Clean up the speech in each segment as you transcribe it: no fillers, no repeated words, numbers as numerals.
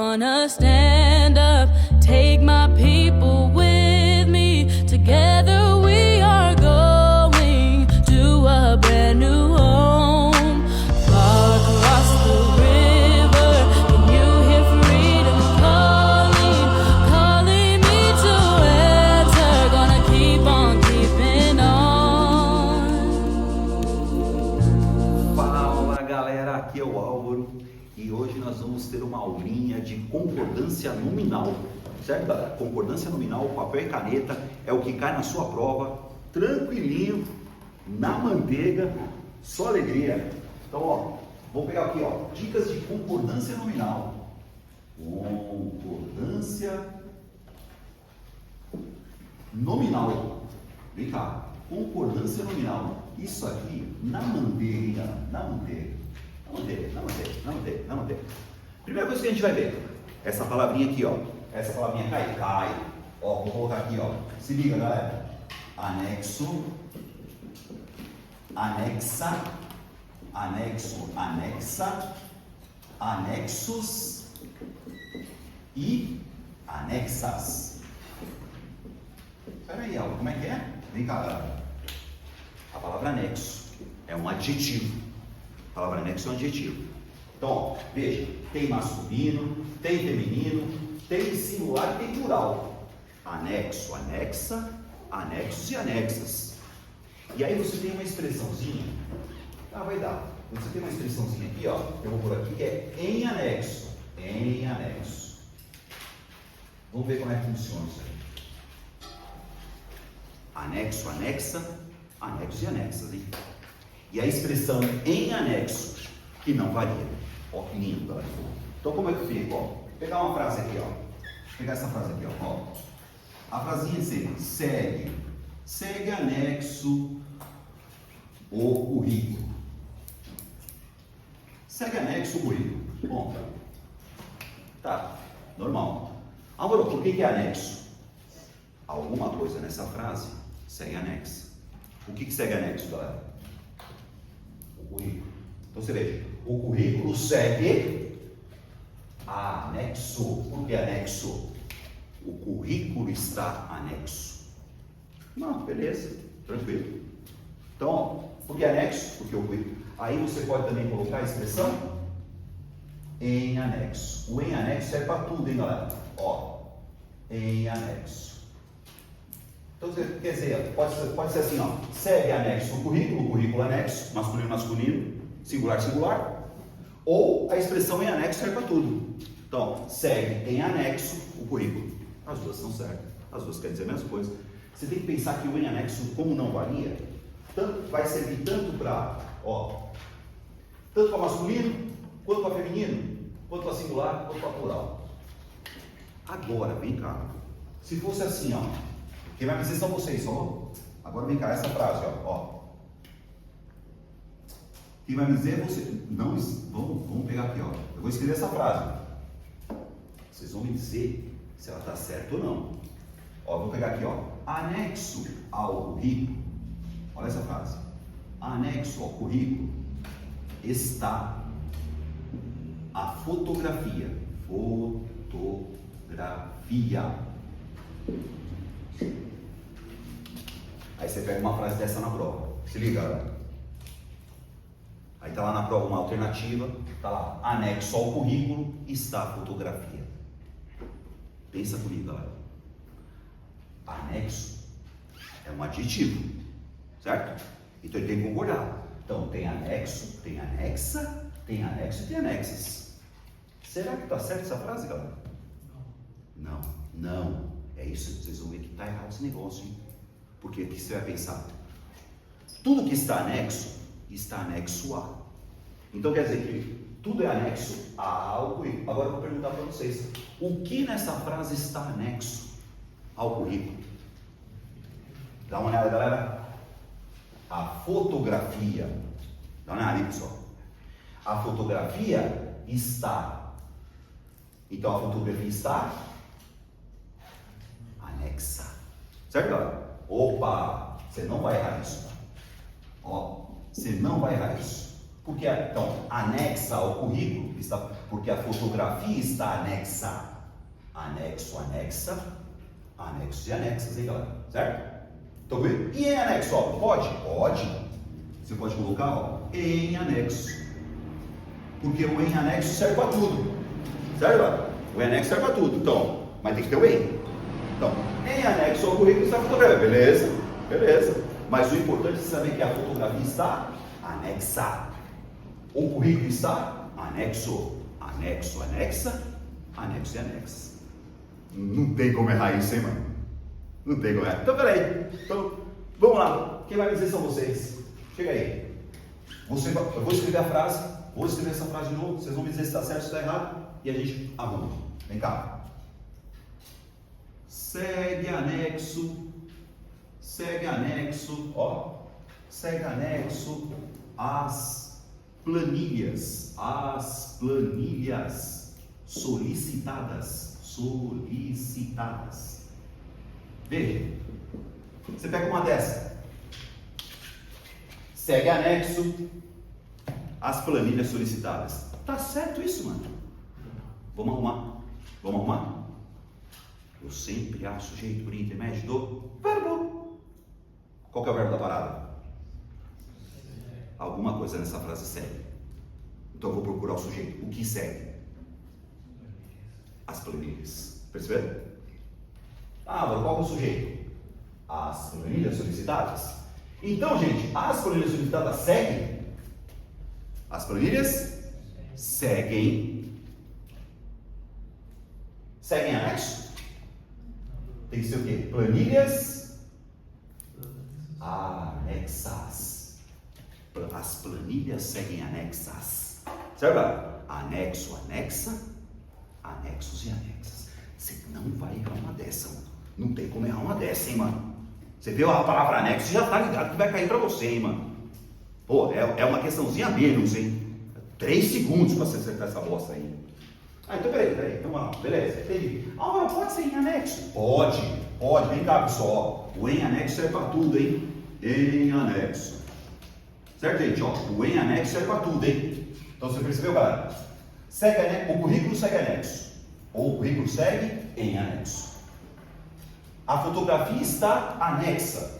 gonna stand up, take my people with me. Together we are going to a brand new home. Far across the river, can you hear freedom calling, calling me to answer? Gonna keep on keeping on. Fala galera, aqui é o Álvaro e hoje nós vamos ter uma aulinha de concordância nominal, certo galera? Concordância nominal, papel e caneta é o que cai na sua prova, tranquilinho, na manteiga, só alegria. Então ó, vou pegar aqui ó, dicas de concordância nominal. Concordância nominal. Vem cá, concordância nominal. Isso aqui na manteiga, na manteiga. Na manteiga. Primeira coisa que a gente vai ver, essa palavrinha aqui, ó. Essa palavrinha cai. Ó, vou colocar aqui, ó. Se liga, galera. Anexo, anexa, anexo, anexa, anexos e anexas. Espera aí, ó. Como é que é? Vem cá, galera. A palavra anexo é um adjetivo. A palavra anexo é um adjetivo. Então, ó, veja, tem masculino, tem feminino, tem singular e tem plural. Anexo, anexa, anexos e anexas. E aí você tem uma expressãozinha, vai dar. Você tem uma expressãozinha aqui, ó, eu vou por aqui, que é em anexo. Em anexo. Vamos ver como é que funciona isso aí. Anexo, anexa, anexos e anexas, hein? E a expressão em anexo, que não varia. Ó, que lindo, galera. Então, como é que fica? Ó, vou pegar uma frase aqui, ó. Vou pegar essa frase aqui, ó. A frasinha segue. Segue anexo o currículo. Segue anexo o currículo. Bom, tá, normal. Agora, por que é anexo? Alguma coisa nessa frase segue anexo. O que segue anexo, galera? O currículo. Então você veja, o currículo segue anexo. Por que anexo? O currículo está anexo. Não, beleza, tranquilo. Então, ó, por que anexo? Porque o currículo. Aí você pode também colocar a expressão em anexo. O em anexo serve para tudo, hein, galera? Ó, em anexo. Então, quer dizer, pode ser assim, ó, segue anexo o currículo anexo, masculino, singular, ou a expressão em anexo serve para tudo. Então, segue em anexo o currículo. As duas são certas, as duas querem dizer a mesma coisa. Você tem que pensar que o em anexo, como não varia, vai servir tanto para masculino, quanto para feminino, quanto para singular, quanto para plural. Agora, vem cá, se fosse assim, ó, quem vai dizer são vocês, só. Agora vem cá, essa frase, ó. Quem vai me dizer é você. Não, vamos pegar aqui, ó. Eu vou escrever essa frase. Vocês vão me dizer se ela está certa ou não. Ó, vou pegar aqui, ó. Anexo ao currículo. Olha essa frase. Anexo ao currículo está a fotografia. Fotografia. Aí você pega uma frase dessa na prova. Se liga, galera. Aí tá lá na prova uma alternativa, tá lá, anexo ao currículo está a fotografia. Pensa comigo, galera. Anexo é um adjetivo, certo? Então ele tem que concordar. Então tem anexo, tem anexa, tem anexo e tem anexas. Será que tá certa essa frase, galera? Não. É isso, vocês vão ver que tá errado esse negócio, hein? Porque aqui você vai pensar, tudo que está anexo a. Então quer dizer que tudo é anexo ao currículo. Agora eu vou perguntar para vocês, o que nessa frase está anexo ao currículo? Dá uma olhada, galera. A fotografia. Dá uma olhada aí, pessoal. A fotografia está. Então a fotografia está anexa. Certo, galera? Opa, você não vai errar isso. Ó, você não vai errar isso. Porque, então, anexa ao currículo, porque a fotografia está anexa. Anexo, anexa, anexos e anexas, hein, galera? Certo? Então, e em anexo, ó, pode? Pode. Você pode colocar, ó, em anexo. Porque o em anexo serve para tudo. Certo? O em anexo serve para tudo. Então, mas tem que ter o em. Então, em anexo ao currículo está a fotografia. Beleza? Beleza. Mas o importante é saber que a fotografia está anexa. O currículo está anexo. Anexo, anexa, anexo e anexa. Não tem como errar isso, hein, mano? Não tem como errar. Então, peraí. Então, vamos lá. Quem vai me dizer são vocês. Chega aí. Eu vou escrever a frase. Vou escrever essa frase de novo. Vocês vão me dizer se está certo ou se está errado. E a gente arruma. Vem cá. Segue anexo. Segue anexo. Ó. Segue anexo as planilhas. As planilhas solicitadas. Solicitadas. Veja, você pega uma dessa, segue anexo as planilhas solicitadas. Tá certo isso, mano? Vamos arrumar? Vamos arrumar? Eu sempre acho jeito por intermédio do verbo. Qual que é o verbo da parada? Alguma coisa nessa frase segue. Então eu vou procurar o sujeito. O que segue? As planilhas. Perceberam? Ah, mas qual é o sujeito? As planilhas solicitadas. Então, gente, as planilhas solicitadas seguem. As planilhas seguem. Seguem anexo? Tem que ser o quê? Planilhas anexas. As planilhas seguem anexas. Certo? Anexo, anexa. Anexos e anexas. Você não vai errar uma dessa, mano. Não tem como errar uma dessa, hein, mano. Você viu a palavra anexo, já tá ligado que vai cair pra você, hein, mano. Pô, é uma questãozinha menos, hein. 3 segundos pra você acertar essa bosta aí. Ah, então peraí. Então, beleza, entendi. Ah, mas pode ser em anexo? Pode. Vem cá, pessoal. O em anexo serve pra tudo, hein. Em anexo. Certo, gente? Ó, o em anexo serve pra tudo, hein. Então, você percebeu, galera? Segue anexo, o currículo segue anexo. Ou o currículo segue em anexo. A fotografia está anexa.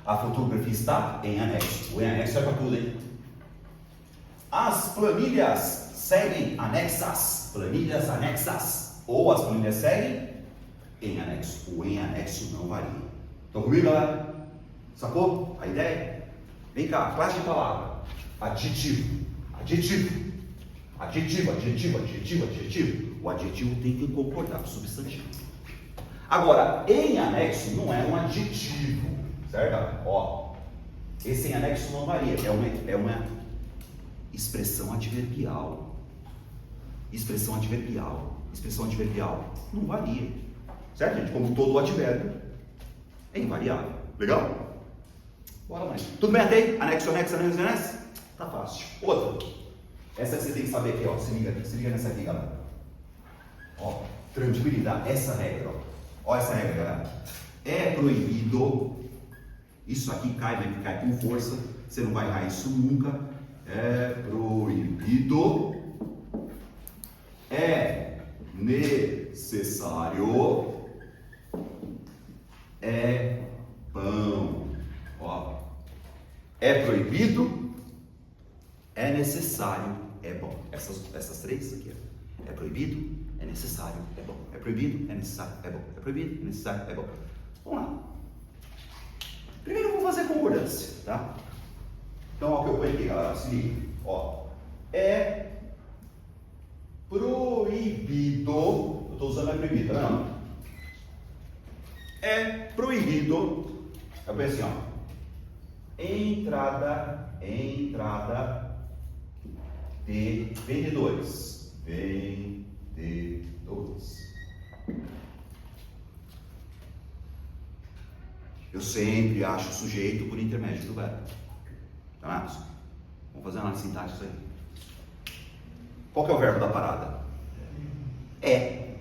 A fotografia está em anexo. O em anexo serve para tudo, hein? As planilhas seguem anexas. Planilhas anexas. Ou as planilhas seguem em anexo. O em anexo não varia. Estão comigo, galera? Sacou a ideia? Vem cá, classe de palavra. Adjetivo. Adjetivo. Adjetivo. O adjetivo tem que concordar com o substantivo. Agora, em anexo não é um adjetivo, certo? Ó, esse em anexo não varia, é uma expressão adverbial. Expressão adverbial não varia, certo, gente? Como todo advérbio é invariável. Legal? Bora mais. Tudo bem até aí? Anexo, anexo. Tá fácil. Outra. Essa que você tem que saber aqui, ó. Se liga nessa aqui, galera. Ó, tranquilidade. Essa regra, ó. Ó essa regra, galera. É proibido. Isso aqui cai com força. Você não vai errar isso nunca. É proibido. É necessário. É pão. Ó. É proibido. É necessário. É bom. Essas três aqui, ó. É proibido. É necessário, é bom. É proibido, é necessário, é bom. É proibido, é necessário, é bom. Vamos lá. Primeiro eu vou fazer concordância, tá? Então, ó, o que eu ponho aqui, galera, se liga. Ó, é proibido. Eu estou usando é proibido, tá vendo? É proibido. Eu ponho assim, ó. Entrada de vendedores. Eu sempre acho o sujeito por intermédio do verbo. Tá? Vamos fazer uma análise sintática disso aí. Qual que é o verbo da parada? É.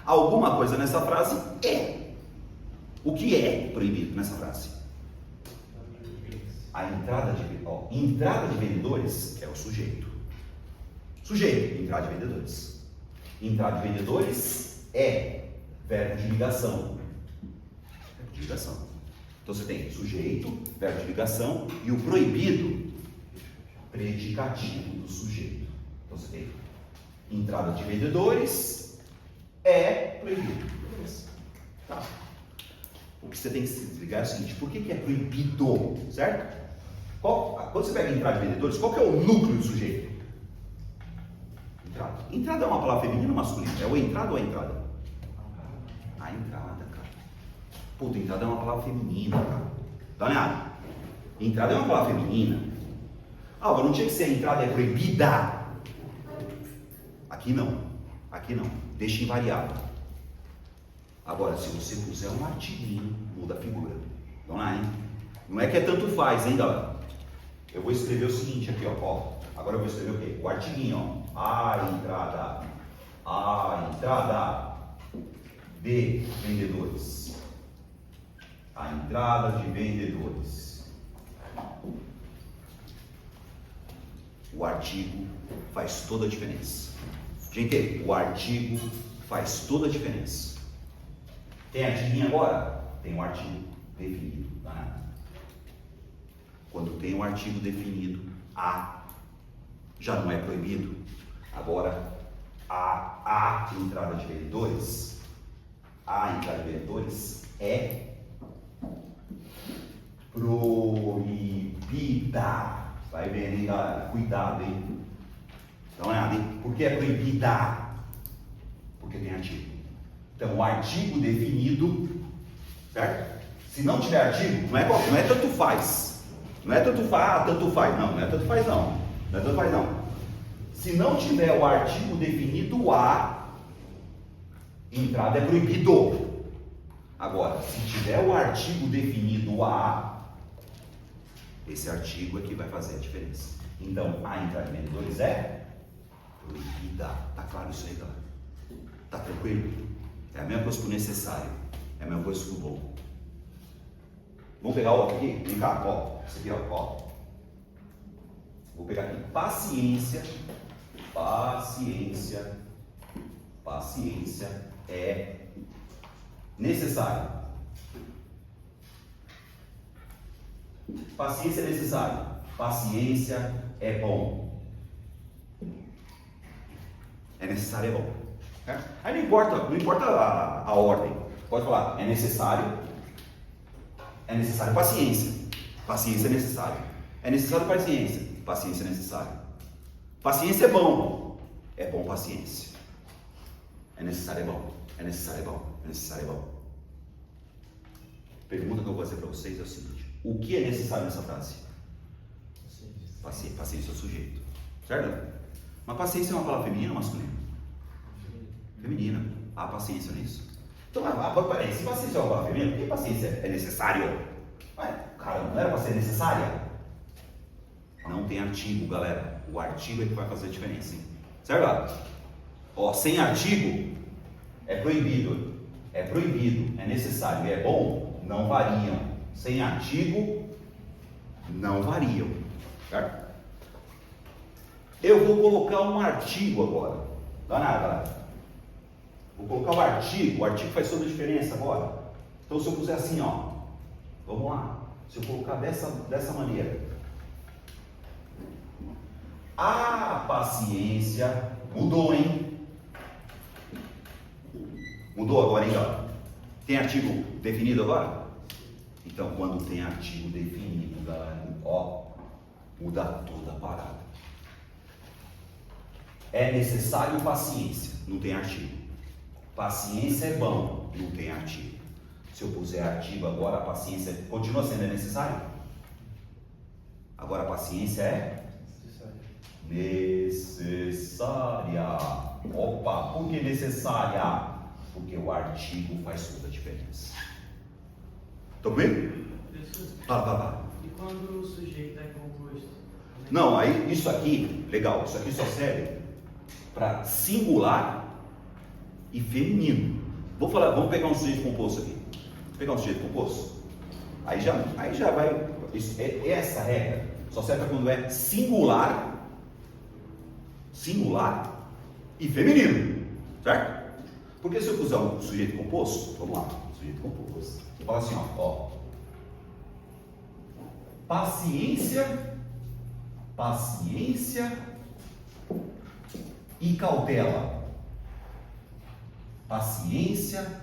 Alguma coisa nessa frase é. O que é proibido nessa frase? entrada de vendedores é o sujeito. Sujeito, entrada de vendedores. Entrada de vendedores é verbo de ligação. Verbo de ligação. Então você tem sujeito, verbo de ligação e o proibido, predicativo do sujeito. Então você tem entrada de vendedores é proibido. Beleza. Tá. O que você tem que se ligar é o seguinte: por que é proibido? Certo? Quando você pega entrada de vendedores, qual que é o núcleo do sujeito? Entrada. Entrada é uma palavra feminina ou masculina? É o entrada ou a entrada? A entrada, cara. Puta, entrada é uma palavra feminina, cara. Dá uma olhada. Entrada é uma palavra feminina. Agora, não tinha que ser a entrada é proibida. Aqui não. Aqui não. Deixa invariável. Agora, se você puser um artiguinho, muda a figura. Vamos lá, hein? Não é que é tanto faz, hein, galera? Eu vou escrever o seguinte aqui, ó. Agora eu vou escrever o quê? O artiguinho, ó. A entrada de vendedores. A entrada de vendedores. O artigo faz toda a diferença. Gente, o artigo faz toda a diferença. Tem artiguinho agora? Tem um artigo definido. Tá? Quando tem um artigo definido, a já não é proibido. Agora, a entrada de vendedores, é proibida. Vai vendo, hein, galera? Cuidado, hein? Dá uma olhada, hein? Por que é proibida? Porque tem artigo. Então, o artigo definido, certo? Se não tiver artigo, não é tanto faz. Não é tanto faz, tanto faz. Não é tanto faz, não. Não é tanto faz, não. Se não tiver o artigo definido, a entrada é proibido. Agora, se tiver o artigo definido, esse artigo é que vai fazer a diferença. Então, a entrada de vendedores é proibida. Tá claro isso aí, galera? Tá tranquilo? É a mesma coisa que o necessário. É a mesma coisa que o bom. Vamos pegar outro aqui? Vem cá, ó. Esse aqui, ó. Vou pegar aqui. Paciência é necessário. Paciência é necessário. Paciência é bom. É necessário, é bom. Aí não importa a ordem. Pode falar, é necessário paciência. Paciência é necessário. É necessário paciência. Paciência é necessário. Paciência é bom. É bom paciência. É necessário, é bom. É necessário, é bom. É necessário, é bom. Pergunta que eu vou fazer para vocês é o seguinte: o que é necessário nessa frase? Paciência é o sujeito. Certo? Mas paciência é uma palavra feminina ou masculina? Feminina. Há paciência nisso. Então, se paciência é uma palavra feminina, por que paciência é necessário? Cara, não era para ser necessária? Não tem artigo, galera. O artigo é que vai fazer a diferença, hein? Certo? Ó, sem artigo é proibido. É proibido, é necessário e é bom, não variam. Sem artigo, não variam. Certo? Eu vou colocar um artigo agora. Dá nada, galera. Vou colocar o artigo faz toda a diferença agora. Então, se eu puser assim, ó, vamos lá. Se eu colocar dessa maneira, a paciência mudou, hein? Mudou agora, hein, galera? Tem artigo definido agora? Então, quando tem artigo definido, galera, ó, muda toda a parada. É necessário paciência, não tem artigo. Paciência é bom, não tem artigo. Se eu puser artigo agora, a paciência continua sendo necessário? Agora a paciência é necessária. Opa, por que necessária? Porque o artigo faz toda a diferença. Estão bem? Tá. E quando o sujeito é composto? Não, aí isso aqui, legal, isso aqui só serve para singular e feminino. Vamos pegar um sujeito composto aqui. Vou pegar um sujeito composto. Aí já vai Essa regra só serve quando é singular e feminino, certo? Porque se eu puser um sujeito composto, vamos lá, sujeito composto, eu falo assim, ó, paciência e cautela. Paciência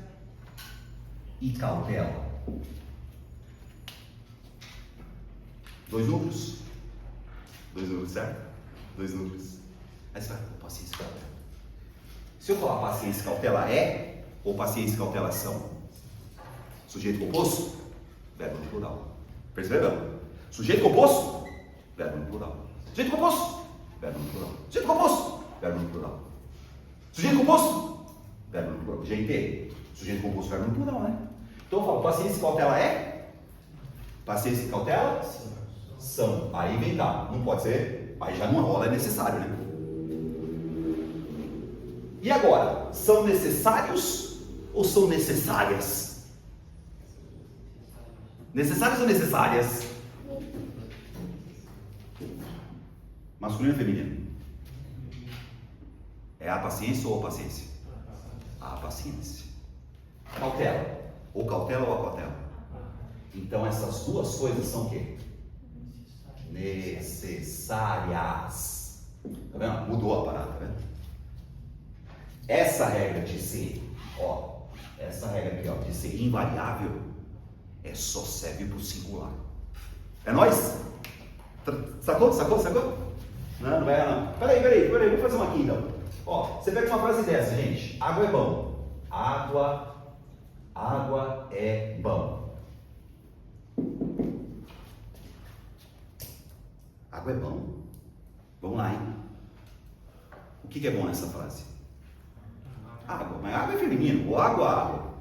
e cautela. 2 números, certo? 2 números. Aí você vai, paciência e cautela. Se eu falar paciência e cautela ou paciência e cautela são sujeito composto, verbo no plural. Percebeu? Sujeito composto, verbo no plural. Sujeito composto, verbo no plural. Sujeito composto, verbo no plural. Sujeito composto, verbo no plural. GT, sujeito composto, verbo no plural, né? Então eu falo, paciência e cautela paciência e cautela são. Aí vem cá, não pode ser, aí já não rola, é necessário, né? E agora, são necessários ou são necessárias? Necessários ou necessárias? Masculino ou feminino? É a paciência ou a paciência? A paciência. Cautela. Ou cautela ou a cautela? Então essas duas coisas são o quê? Necessárias. Tá vendo? Mudou a parada, tá vendo? Essa regra de ser, essa regra aqui, de ser invariável, só serve para o singular. É nóis? Sacou? Não vai não. Peraí, vou fazer uma aqui então. Você pega uma frase dessa, gente. Água é bom. Água é bom. Água é bom. Vamos lá, hein? O que é bom nessa frase? Água, mas água é feminino. Ou água.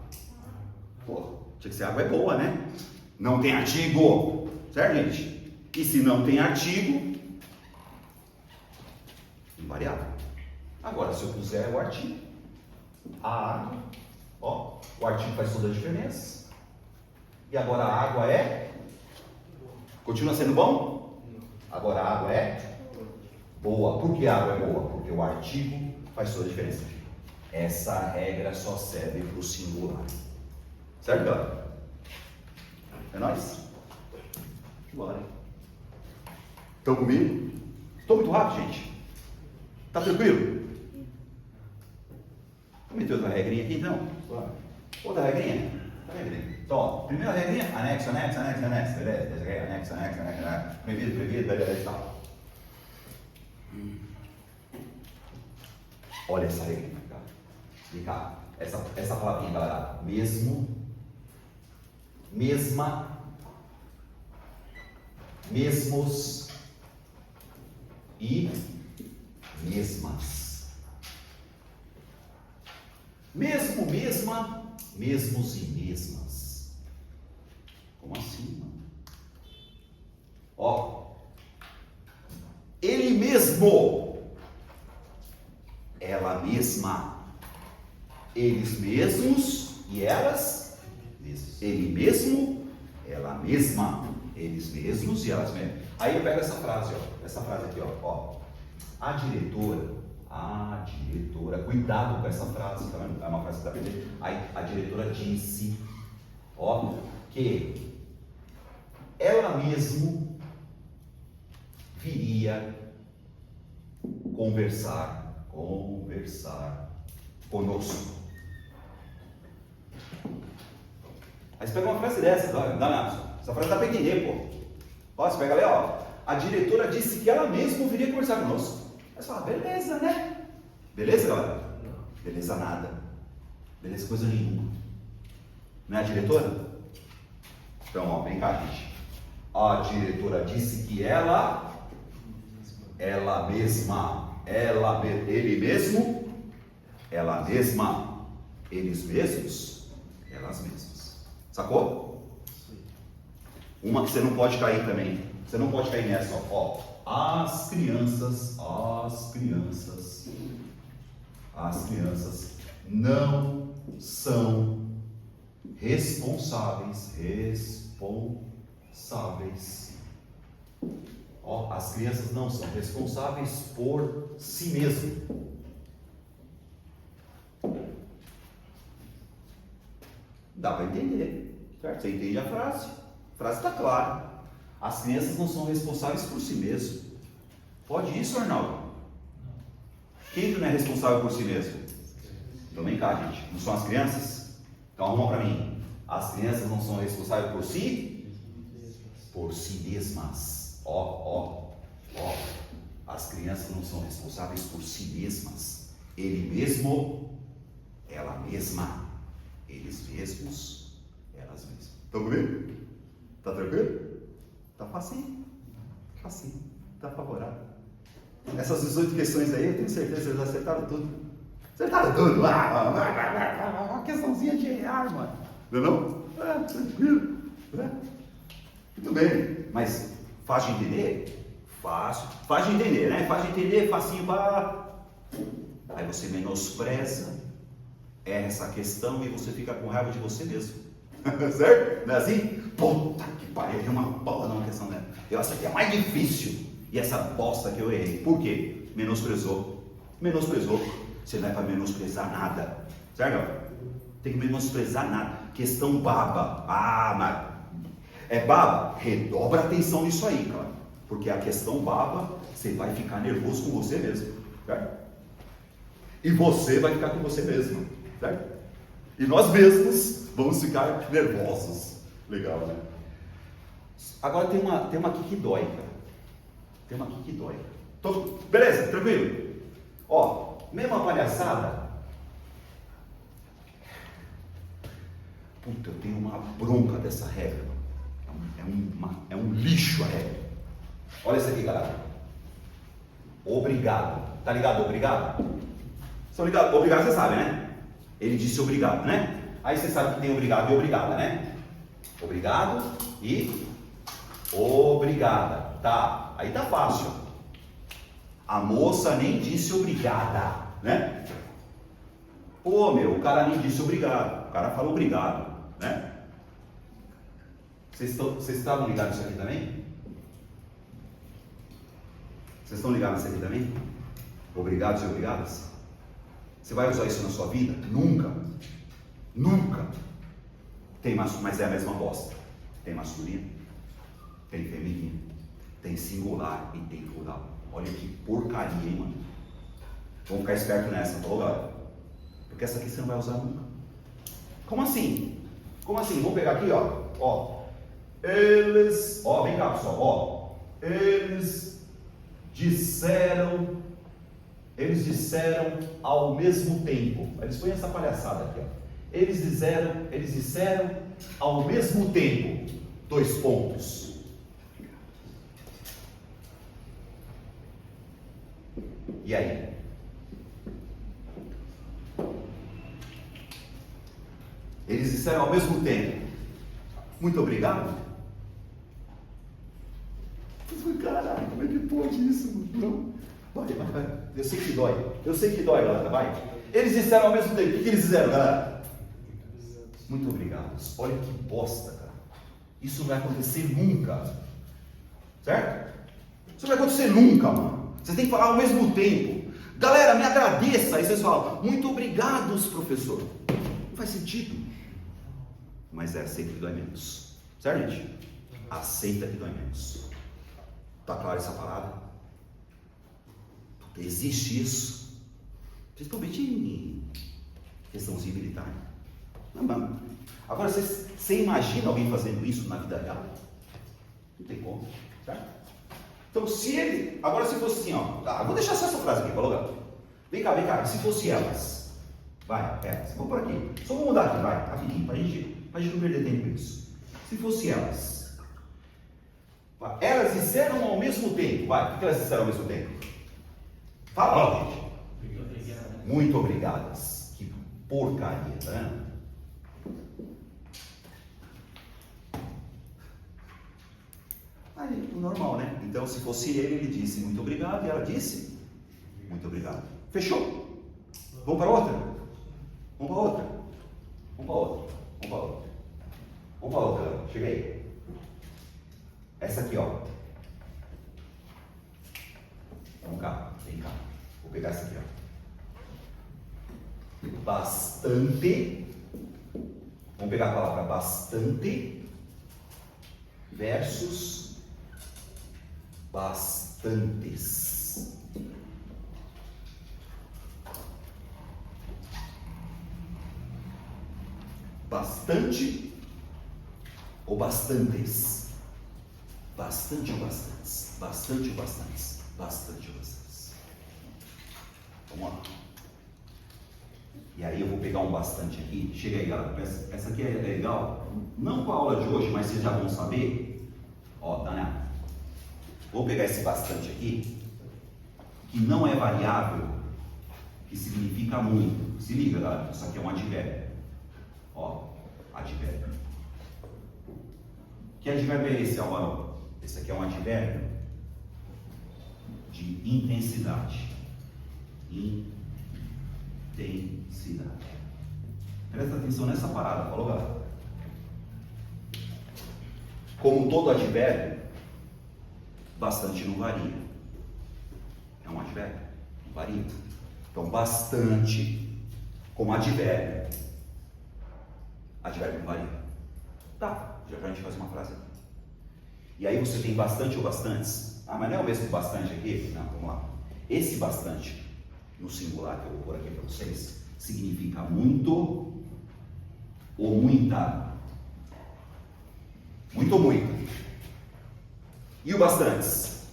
Pô, tinha que ser água é boa, né? Não tem artigo. Certo, gente? E se não tem artigo, invariável. Agora, se eu puser o artigo, a água, o artigo faz toda a diferença. E agora a água continua sendo bom? Agora a água é boa. Por que a água é boa? Porque o artigo faz toda a diferença. Essa regra só serve para o singular. Certo, galera? É nóis? Bora. Estão comigo? Estou muito rápido, gente? Tá tranquilo? Vamos meter outra regrinha aqui, então? Outra regrinha? Então, primeira regrinha, anexo. Beleza? Anexo. Proibido, beleza e tal. Olha essa regrinha, cara. Vem cá. Essa palavrinha, galera. Mesmo, mesma, mesmos e mesmas. Mesmo, mesma, mesmos e mesmas. Como assim, mano? Ele mesmo, ela mesma, eles mesmos e elas mesmas. Ele mesmo, ela mesma, eles mesmos e elas mesmas. Aí eu pego essa frase, essa frase aqui, a diretora, cuidado com essa frase, tá vendo? É uma frase que está aprendendo. A diretora disse, que ela mesmo viria conversar conosco. Aí você pega uma frase dessa, essa frase dá para entender, você pega ali, a diretora disse que ela mesma viria conversar conosco. Aí você fala, beleza, né? Beleza, galera? Beleza nada. Beleza coisa nenhuma. Não é a diretora? Então, vem cá, gente. A diretora disse que ela mesma, ele mesmo, ela mesma, eles mesmos, elas mesmas. Sacou? Uma que você não pode cair também. Você não pode cair nessa, as crianças não são responsáveis Ó, as crianças não são responsáveis por si mesmas. Dá para entender, certo? Você entende a frase? A frase está clara. As crianças não são responsáveis por si mesmas. Pode isso, Arnaldo? Quem que não é responsável por si mesmo? Então vem cá, gente. Não são as crianças? Então arruma para mim. As crianças não são responsáveis por si? Por si mesmas. Ó. As crianças não são responsáveis por si mesmas. Ele mesmo, ela mesma. Eles mesmos, elas mesmas. Estão comigo? Tá tranquilo? Tá facinho. Facinho. Tá favorável. Essas 18 questões aí, eu tenho certeza que eles acertaram tudo. Acertaram tudo. Uma questãozinha de errar, mano. Não? Tranquilo. Muito bem. Mas fácil de entender? Fácil. Fácil de entender, né? Fácil de entender, facinho para... Aí você menospreza essa questão e você fica com raiva de você mesmo. Certo? Não é assim? Puta que pariu, eu uma bola numa questão dela. Essa aqui é mais difícil. E essa bosta que eu errei. Por quê? Menosprezou. Você não é para menosprezar nada. Certo? Tem que menosprezar nada. Questão baba. Mas é baba? Redobra a atenção nisso aí, cara. Porque a questão baba, você vai ficar nervoso com você mesmo. Certo? E você vai ficar com você mesmo. Certo? E nós mesmos vamos ficar nervosos. Legal, né? Agora tem uma aqui que dói, cara. Tem uma aqui que dói. Beleza, tranquilo? Ó, mesma palhaçada. Puta, eu tenho uma bronca dessa regra. É um lixo a regra. Olha isso aqui, galera. Obrigado. Tá ligado? Obrigado? São ligados? Obrigado, você sabe, né? Ele disse obrigado, né? Aí você sabe que tem obrigado e obrigada, né? Obrigado e obrigada. Tá, aí tá fácil. A moça nem disse obrigada, né? Pô, o cara nem disse obrigado. O cara falou obrigado, né? Vocês estavam ligados nisso aqui também? Vocês estão ligados nisso aqui também? Obrigados e obrigadas? Você vai usar isso na sua vida? Nunca. Mas é a mesma bosta. Tem masculino, tem feminino, tem singular e tem plural. Olha que porcaria, hein, mano? Vamos ficar esperto nessa, falou, galera? Porque essa aqui você não vai usar nunca. Como assim? Vamos pegar aqui, ó. Eles, vem cá, pessoal, eles disseram ao mesmo tempo. Eles põem essa palhaçada aqui, ó. Eles disseram ao mesmo tempo. 2 pontos. E aí? Eles disseram ao mesmo tempo. Muito obrigado. Caralho, como é que pode isso, mano? Vai. Eu sei que dói, galera, vai. Eles disseram ao mesmo tempo. O que eles disseram, galera? Muito obrigado. Olha que bosta, cara. Isso não vai acontecer nunca. Certo? Isso não vai acontecer nunca, mano. Vocês têm que falar ao mesmo tempo. Galera, me agradeça. Aí vocês falam, muito obrigado, professor. Não faz sentido. Mas aceita que dói menos. Certo, gente? Aceita que dói menos. Tá claro essa parada? Existe isso. Principalmente em questãozinha militar. Não. Agora, você imagina alguém fazendo isso na vida real? Não tem como, certo? Então, agora se fosse assim, ó, vou deixar só essa frase aqui, falou? Vem cá, se fosse elas, vamos por aqui, só vou mudar aqui, vai, rapidinho, pra gente não perder tempo com isso. Se fosse elas disseram ao mesmo tempo, o que elas disseram ao mesmo tempo? Fala, gente. Muito obrigadas. Que porcaria, tá vendo? Aí, o normal, né? Então, se fosse ele disse muito obrigado e ela disse muito obrigado. Fechou? Vamos para outra? Vamos para outra. Chega aí. essa aqui, ó. Vamos cá, vem cá. Vou pegar essa aqui, ó. Bastante. Vamos pegar a palavra bastante versus bastantes. Bastante ou bastantes? Bastante ou bastantes? Bastante ou bastantes? Bastante ou bastantes? Vamos lá. E aí eu vou pegar um bastante aqui. Chega aí, galera. Essa aqui é legal. Não com a aula de hoje, mas vocês já vão saber. Ó, Daniel. Vou pegar esse bastante aqui, que não é variável, que significa muito. Se liga, galera. Isso aqui é um advérbio. Ó, advérbio. Que advérbio é esse, Álvaro? Esse aqui é um advérbio de intensidade. Intensidade. Presta atenção nessa parada, falou, galera? Como todo advérbio, bastante não varia. É um advérbio, não varia. Então, bastante, como advérbio. Advérbio não varia. Tá, já pra gente fazer uma frase aqui. E aí você tem bastante ou bastantes. Ah, mas não é o mesmo bastante aqui? Não, vamos lá. Esse bastante, no singular que eu vou pôr aqui para vocês, significa muito ou muita. Muito ou muita. E o bastantes?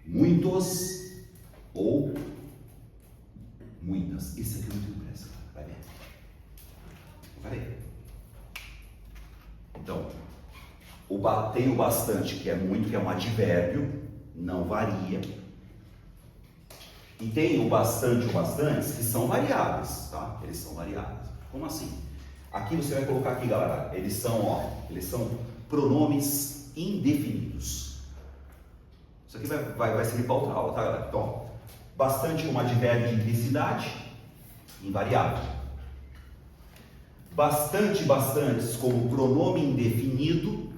Muitos ou muitas. Esse aqui é muito impresso, vai ver. Vai ver. Então, tem o bastante, que é muito, que é um advérbio, não varia. E tem o bastante ou bastantes, que são variáveis, tá? Eles são variáveis. Como assim? Aqui você vai colocar aqui, galera, eles são pronomes indefinidos. Isso aqui vai servir para outra aula, tá, galera? Então, bastante como advérbio de intensidade, invariável. Bastante, bastantes como pronome indefinido.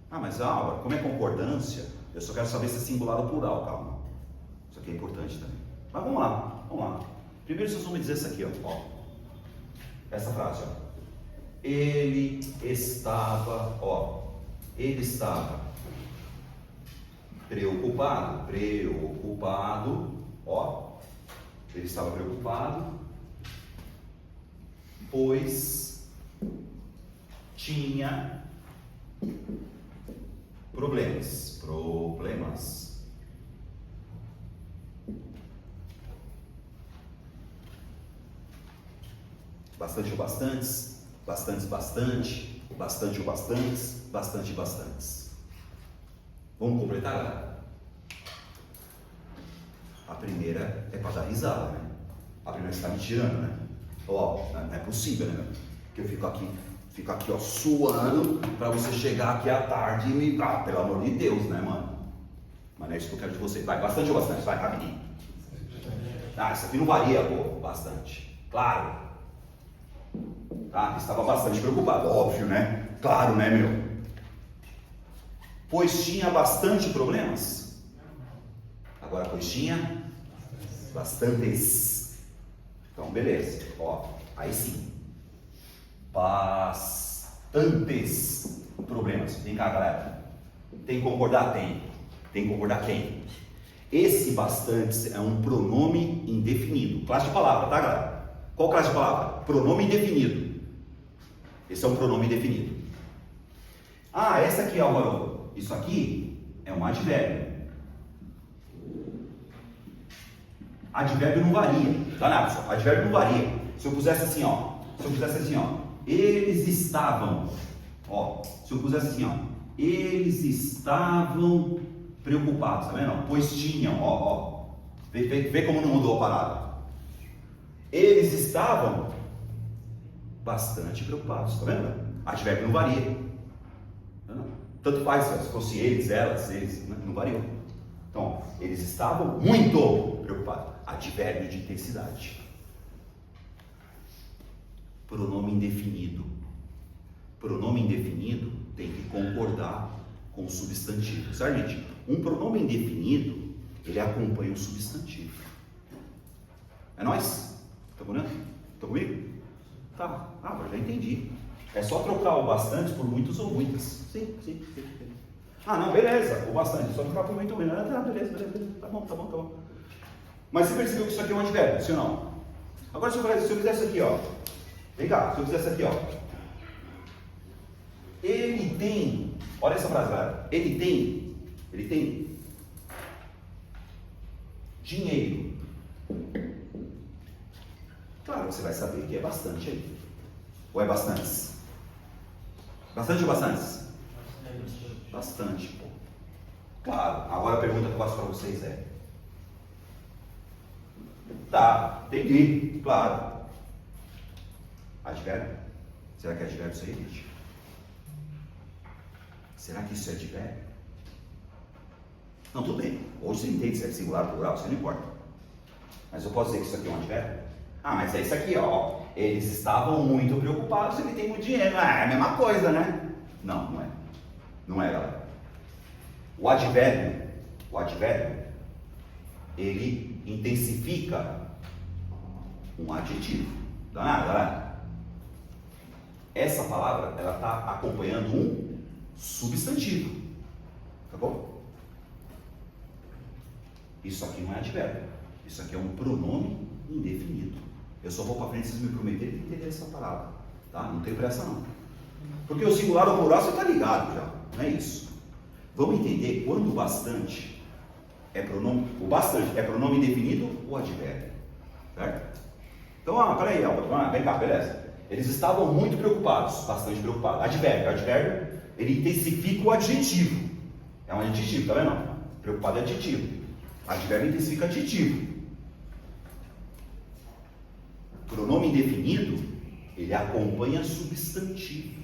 Ah, mas Álvaro, como é concordância? Eu só quero saber se é singular ou plural, calma. Isso aqui é importante também. Mas vamos lá. Primeiro vocês vão me dizer isso aqui, ó. Essa frase, ó. Ele estava preocupado, ó. Ele estava preocupado, pois tinha problemas. Bastante ou bastantes, bastante, bastante ou bastantes, bastantes. Vamos completar, galera? A primeira é para dar risada, né? A primeira está me tirando, né? Ó, não é possível, né? Que eu fico aqui, ó, suando para você chegar aqui à tarde e me... Ah, pelo amor de Deus, né, mano? Mas não é isso que eu quero de você. Vai, bastante ou bastante? Vai, rapidinho. Ah, isso aqui não varia, pô, bastante. Claro. Tá? Estava bastante preocupado, óbvio, né? Claro, né, meu? Pois tinha bastante problemas. Agora, pois tinha bastantes. Então, beleza. Ó, aí sim. Bastantes problemas. Vem cá, galera. Tem que concordar? Tem. Tem que concordar quem? Esse bastantes é um pronome indefinido. Classe de palavra, tá, galera? Qual classe de palavra? Pronome indefinido. Esse é um pronome indefinido. Ah, essa aqui, Álvaro. Isso aqui é um advérbio. Advérbio não varia. Tá nada, advérbio não varia. Se eu pusesse assim, ó. Eles estavam. Ó. Se eu pusesse assim, ó. Eles estavam preocupados, tá vendo? Pois tinham, ó. Vê como não mudou a parada. Eles estavam bastante preocupados, tá vendo? Advérbio não varia. Não. Tanto faz se fosse eles, elas, eles, não variou. Então, eles estavam muito preocupados. Advérbio de intensidade. Pronome indefinido. Pronome indefinido tem que concordar com o substantivo, certo, gente? Um pronome indefinido, ele acompanha o substantivo. É nóis? Tá bonito? Tá comigo? Tá. Ah, mas já entendi. É só trocar o bastante por muitos ou muitas. Sim. Ah, não, beleza. O bastante, só trocar por muito ou menos. Ah, tá, beleza. Tá bom. Mas você percebeu que isso aqui é um advérbio, sim ou não? Agora, se eu fizer isso aqui, ó. Vem cá, se eu fizer isso aqui, ó. Ele tem, olha essa frase, galera. Ele tem dinheiro. Claro que você vai saber que é bastante aí. Ou é bastantes? Bastante ou bastantes? Bastante, pô. Claro, agora a pergunta que eu faço para vocês é: tá, entendi, claro. Advérbio? Será que é advérbio isso aí, gente? Será que isso é advérbio? Não, tudo bem. Hoje você entende se é singular ou plural, isso não importa. Mas eu posso dizer que isso aqui é um advérbio? Ah, mas é isso aqui, ó. Eles estavam muito preocupados, ele tem muito dinheiro. Ah, é a mesma coisa, né? Não, não é. Não é, galera. O advérbio, ele intensifica um adjetivo. Danado, galera. Essa palavra, ela está acompanhando um substantivo. Tá bom? Isso aqui não é advérbio. Isso aqui é um pronome indefinido. Eu só vou para frente se vocês me prometerem que entender essa palavra. Tá? Não tem pressa não. Porque o singular ou plural você está ligado já. Não é isso. Vamos entender quando o bastante é pronome. O bastante é pronome indefinido ou advérbio. Certo? Então, peraí, Albert, vem cá, beleza. Eles estavam muito preocupados, bastante preocupados. Advérbio, ele intensifica o adjetivo. É um adjetivo, tá vendo? Preocupado é adjetivo. Advérbio intensifica adjetivo. Pronome indefinido, ele acompanha substantivo.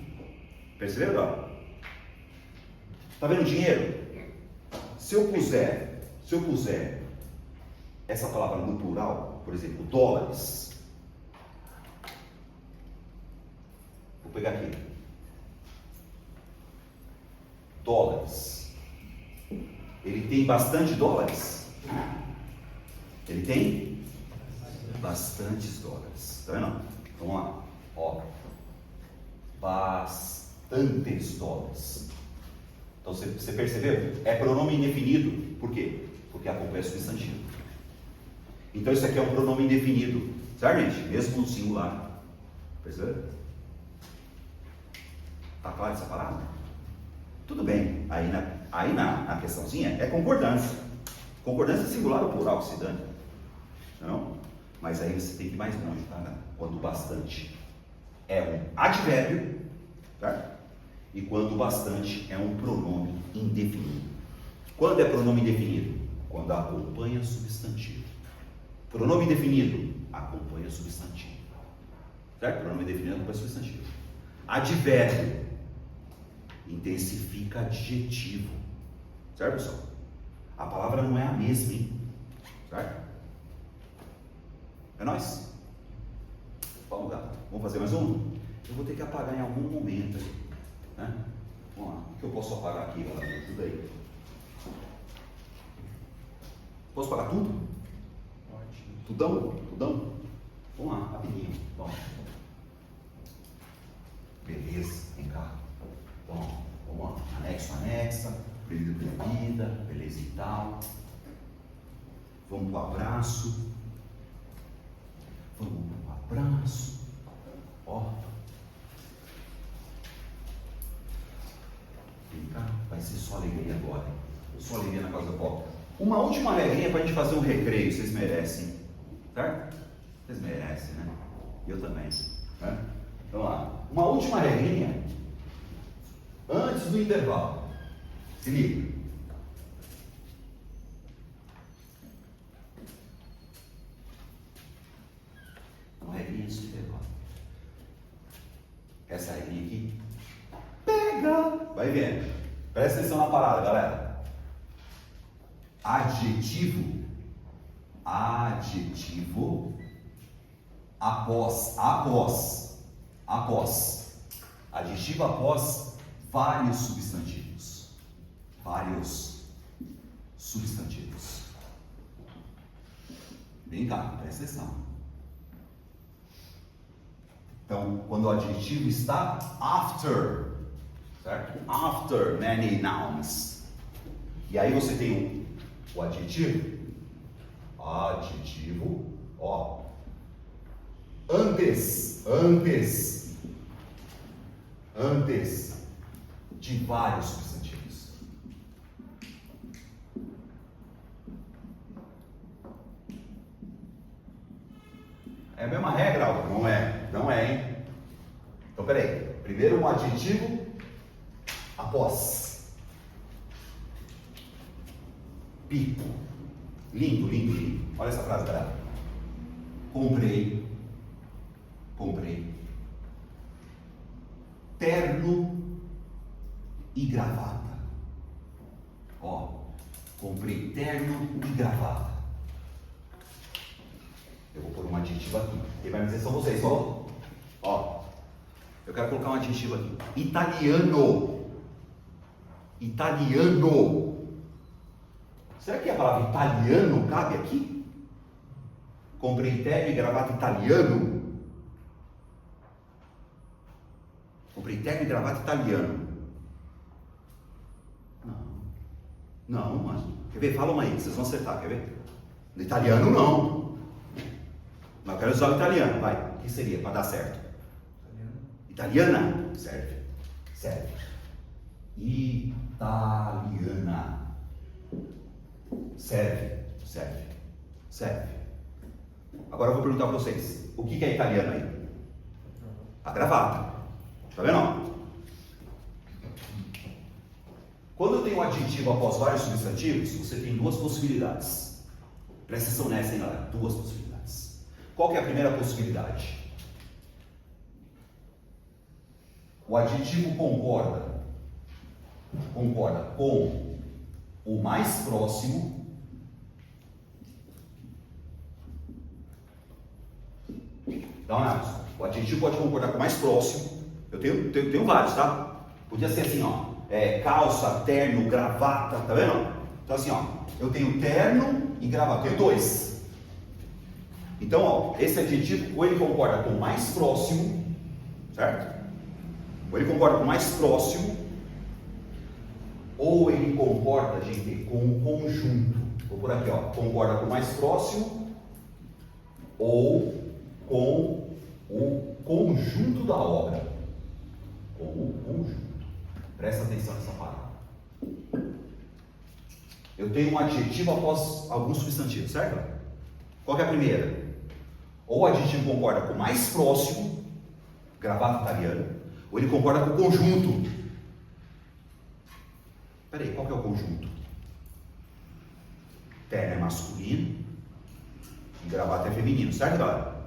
Percebeu, agora? Tá vendo dinheiro? Se eu puser essa palavra no plural, por exemplo, dólares. Vou pegar aqui. Dólares. Ele tem bastante dólares? Ele tem bastantes dólares. Tá vendo? Vamos lá. Ó. Bastantes dólares. Então você percebeu? É pronome indefinido. Por quê? Porque acompanha substantivo. Então isso aqui é um pronome indefinido. Certo, gente? Mesmo no singular. Percebeu? Tá claro essa palavra? Tudo bem. Aí na questãozinha é concordância. Concordância singular ou plural que se dane. Não? Mas aí você tem que ir mais longe, tá? Quando o bastante é um advérbio, certo? E quando o bastante é um pronome indefinido. Quando é pronome indefinido? Quando acompanha substantivo. Pronome indefinido acompanha substantivo. Certo? Pronome indefinido acompanha substantivo. Advérbio intensifica adjetivo. Certo, pessoal? A palavra não é a mesma, hein? Certo? É nóis? Vamos lá. Vamos fazer mais um? Eu vou ter que apagar em algum momento aí. Né? Vamos lá. O que eu posso apagar aqui, galera? Tudo aí. Posso apagar tudo? Tudão? Vamos lá, rapidinho. Bom. Beleza, vem cá. Bom, vamos lá. Anexa. Bebida, beleza e tal. Vamos pro abraço. Ó. Vem cá, vai ser só alegria agora. Só alegria na casa do povo. Uma última regrinha para a gente fazer um recreio, vocês merecem. Certo? Vocês merecem, né? Eu também. Né? Vamos lá. Uma última regrinha antes do intervalo. Se liga. Uma regrinha antes do intervalo. Essa regrinha aqui. Pega! Vai vendo. Presta atenção na parada, galera. Adjetivo após. Adjetivo após vários substantivos. Vários substantivos. Vem cá, presta atenção. Então, quando o adjetivo está after, certo? After many nouns. E aí você tem o adjetivo. Adjetivo, ó. Antes de vários substantivos. É a mesma regra, Aldo? Não é? Não é, hein? Então, peraí. Primeiro um adjetivo após. Pipo. Lindo, lindo, lindo. Olha essa frase, galera. Comprei. Terno e gravata. Ó, comprei terno e gravata. Eu vou pôr um adjetivo aqui. Quem vai me dizer são vocês, ó. Eu quero colocar um adjetivo aqui. Italiano. Será que a palavra italiano cabe aqui? Comprei terno e gravata italiano. Comprei terno e gravata italiano. Não, mas... Quer ver? Fala uma aí, vocês vão acertar, quer ver? No italiano, não. Mas eu quero usar o italiano, vai. O que seria para dar certo? Italiana? Serve. Italiana. Serve. Agora eu vou perguntar para vocês. O que é italiano aí? A gravata. Tá vendo? Quando eu tenho um adjetivo após vários substantivos, você tem duas possibilidades. Presta atenção nessa, hein, galera? Duas possibilidades. Qual que é a primeira possibilidade? O adjetivo concorda com o mais próximo dá uma olhada. O adjetivo pode concordar com o mais próximo. Eu tenho vários, tá? Podia ser assim, ó. Calça, terno, gravata, tá vendo? Então assim, ó. Eu tenho terno e gravata. Eu tenho dois. Então, ó. Esse adjetivo, ou ele concorda com o mais próximo, certo? Ou ele concorda com o mais próximo, ou ele concorda, gente, com o conjunto. Vou por aqui, ó. Concorda com o mais próximo, ou com o conjunto da obra. Com o conjunto. Presta atenção nessa palavra. Eu tenho um adjetivo após alguns substantivos, certo? Qual que é a primeira? Ou o adjetivo concorda com o mais próximo, gravata italiana, ou ele concorda com o conjunto. Peraí, qual que é o conjunto? Terno é masculino e gravata é feminino, certo, galera?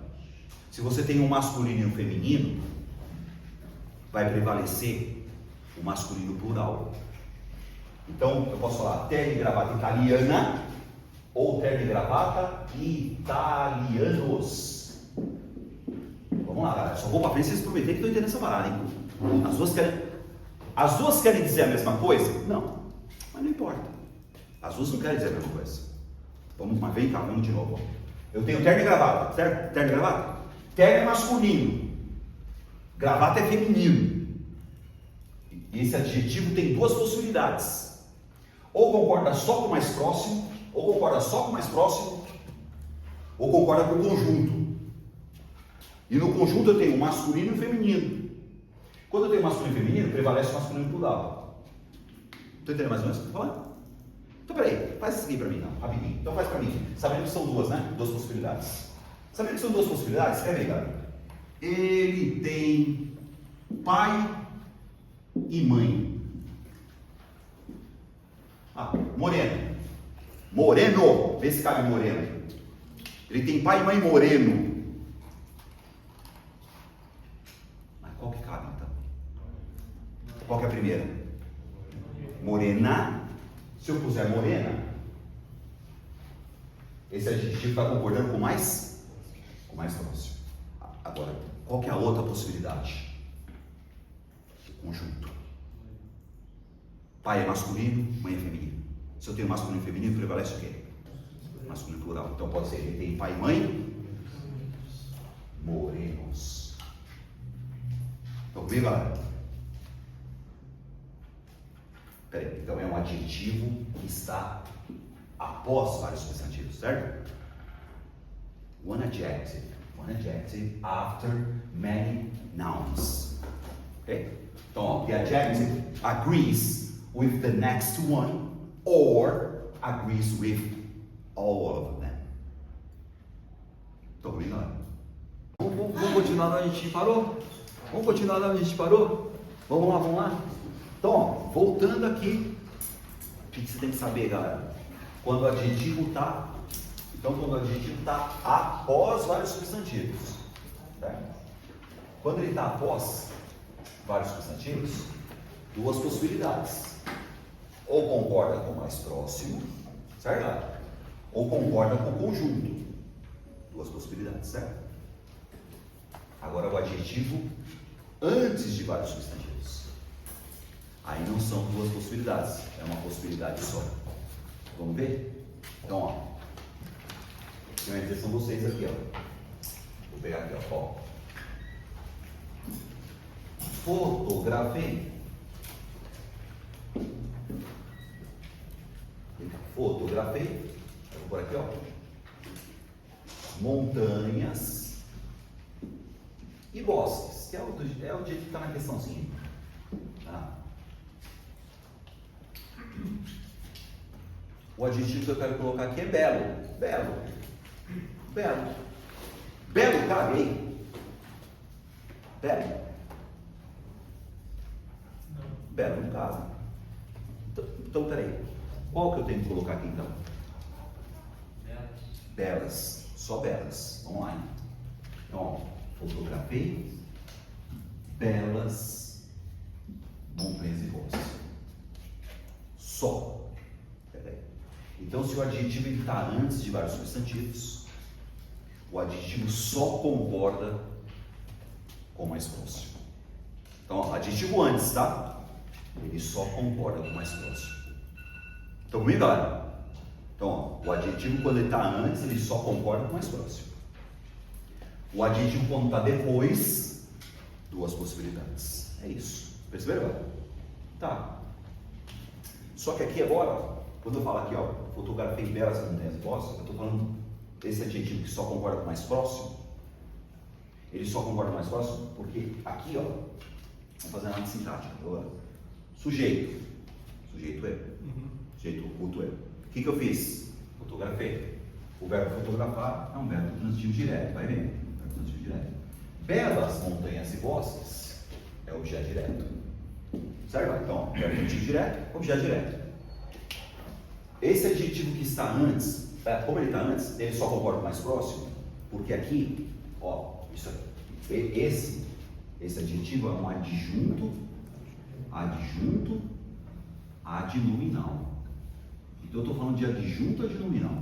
Se você tem um masculino e um feminino, vai prevalecer o masculino plural. Então, eu posso falar terno e gravata italiana ou terno e gravata italianos. Vamos lá, galera. Só vou para frente vocês prometerem que estão entendendo essa parada, hein? As duas querem dizer a mesma coisa? Não. Mas não importa. As duas não querem dizer a mesma coisa. Vamos, mas vem cá, vamos de novo. Eu tenho terno e gravata, certo? Terno e gravata? Terno é masculino. Gravata é feminino. E esse adjetivo tem duas possibilidades. Ou concorda só com o mais próximo, ou concorda só com o mais próximo, ou concorda com o conjunto. E no conjunto eu tenho masculino e feminino. Quando eu tenho masculino e feminino, prevalece o masculino plural. Estou entendendo mais ou menos o que eu estou falando? Então peraí, faz isso aqui para mim, não, rapidinho. Então faz para mim, sabendo que são duas, né? Duas possibilidades. Sabendo que são duas possibilidades, escreve aí, galera. Ele tem pai e mãe. Moreno. Moreno. Vê se cabe moreno. Ele tem pai e mãe moreno. Mas qual que cabe então? Qual que é a primeira? Morena. Se eu puser morena, esse adjetivo está concordando com o mais próximo. Agora, qual que é a outra possibilidade? O conjunto. Pai é masculino, mãe é feminino. Se eu tenho masculino e feminino, prevalece o quê? Masculino plural. Então pode ser, ele tem pai e mãe morenos. Estão comigo, galera? Peraí, então é um adjetivo que está após vários substantivos, certo? One adjective after many nouns. Okay? Então, ó, the adjective agrees with the next one or agrees with all of them. Estão comigo, galera? Vamos continuar onde a gente parou? Vamos continuar onde a gente parou? Vamos lá. Então, ó, voltando aqui, o que você tem que saber, galera? Quando o adjetivo está após vários substantivos, certo? Quando ele está após vários substantivos, duas possibilidades: ou concorda com o mais próximo, certo, galera? Ou concorda com o conjunto. Duas possibilidades, certo? Agora o adjetivo antes de vários substantivos. Aí não são duas possibilidades, é uma possibilidade só. Vamos ver? Então, ó. Quem vai dizer são vocês aqui, ó. Vou pegar aqui, ó. Fotografei. Fotografei. Eu vou por aqui, ó. Montanhas e bosques, que é o jeito que está na questãozinha. Tá? O adjetivo que eu quero colocar aqui é belo. Belo, caguei. Belo. Belo, não caso. Então, peraí. Qual que eu tenho que colocar aqui, então? Belas. Só belas. Vamos lá, hein? Então, ó, fotografei belas montanhas e bosques. Só. Peraí. Então, se o adjetivo está antes de vários substantivos, o adjetivo só concorda com o mais próximo. Então, ó, adjetivo antes, tá? Ele só concorda com o mais próximo. Estão comigo, galera? Então, ó, o adjetivo quando ele está antes, ele só concorda com o mais próximo. O adjetivo quando está depois, duas possibilidades. É isso. Perceberam, galera? Tá. Só que aqui agora, ó, quando eu falo aqui, ó, fotografei belas montanhas e bosques, eu estou falando esse adjetivo que só concorda com o mais próximo. Ele só concorda com o mais próximo porque aqui, ó, vamos fazer uma análise sintática agora. Sujeito eu. Sujeito oculto eu. O que eu fiz? Fotografei. O verbo fotografar é um verbo transitivo direto, vai vendo? Verbo transitivo direto. Belas montanhas e bosques é objeto direto. Certo? Então, verbo transitivo direto, objeto direto. Esse adjetivo que está antes, como ele está antes, ele só concorda com o mais próximo, porque aqui, ó, isso aqui, esse adjetivo é um adjunto adnominal. Então eu estou falando de adjunto adnominal.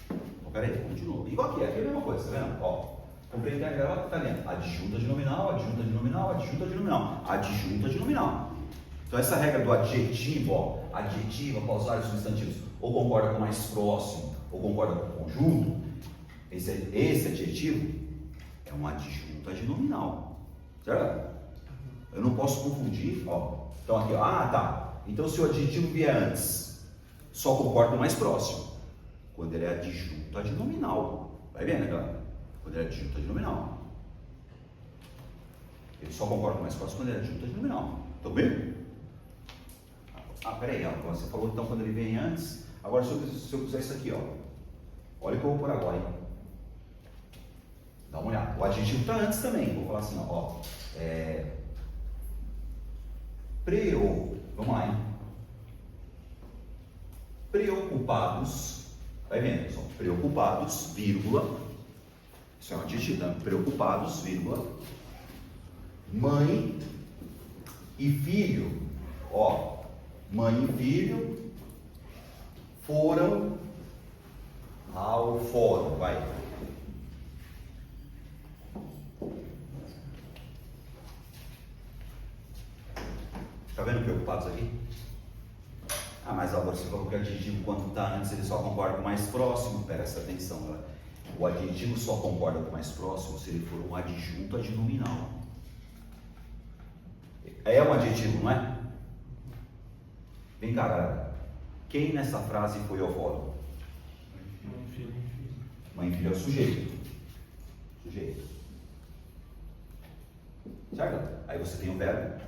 Então, peraí, vamos de novo. Igual aqui é a mesma coisa, tá vendo? Ó, comprei a grava, tá vendo? Adjunto adnominal, adjunto adnominal, adjunto adnominal, adjunto adnominal. Então essa regra do adjetivo, ó, adjetivo após vários substantivos, ou concorda com o mais próximo, ou concorda com o conjunto, esse adjetivo é um adjunto adnominal, certo? Eu não posso confundir, ó. Então aqui, ó, tá. Então se o adjetivo vier antes, só concorda com o mais próximo, quando ele é adjunto adnominal. Vai vendo, né, galera? Quando ele é adjunto adnominal. Ele só concorda com o mais próximo quando ele é adjunto adnominal. Estão vendo? Peraí, ó, você falou então quando ele vem antes. Agora se eu fizer isso aqui, ó. Olha o que eu vou por agora, hein? Dá uma olhada. O adjetivo está antes também. Vou falar assim, ó. Vamos lá, hein? Preocupados. Vai vendo, pessoal. Preocupados, vírgula. Isso é um adjetivo, né? Preocupados, vírgula. Mãe e filho. Ó. Mãe e filho foram ao fórum. Vai. Tá vendo preocupados aqui? agora você falou que o adjetivo, quando está antes, ele só concorda com o mais próximo. Presta atenção, galera. O adjetivo só concorda com o mais próximo se ele for um adjunto adnominal. É um adjetivo, não é? Vem cá, galera. Quem nessa frase foi o fórum? Mãe, filho é o sujeito. Sujeito. Certo? Aí você tem o verbo.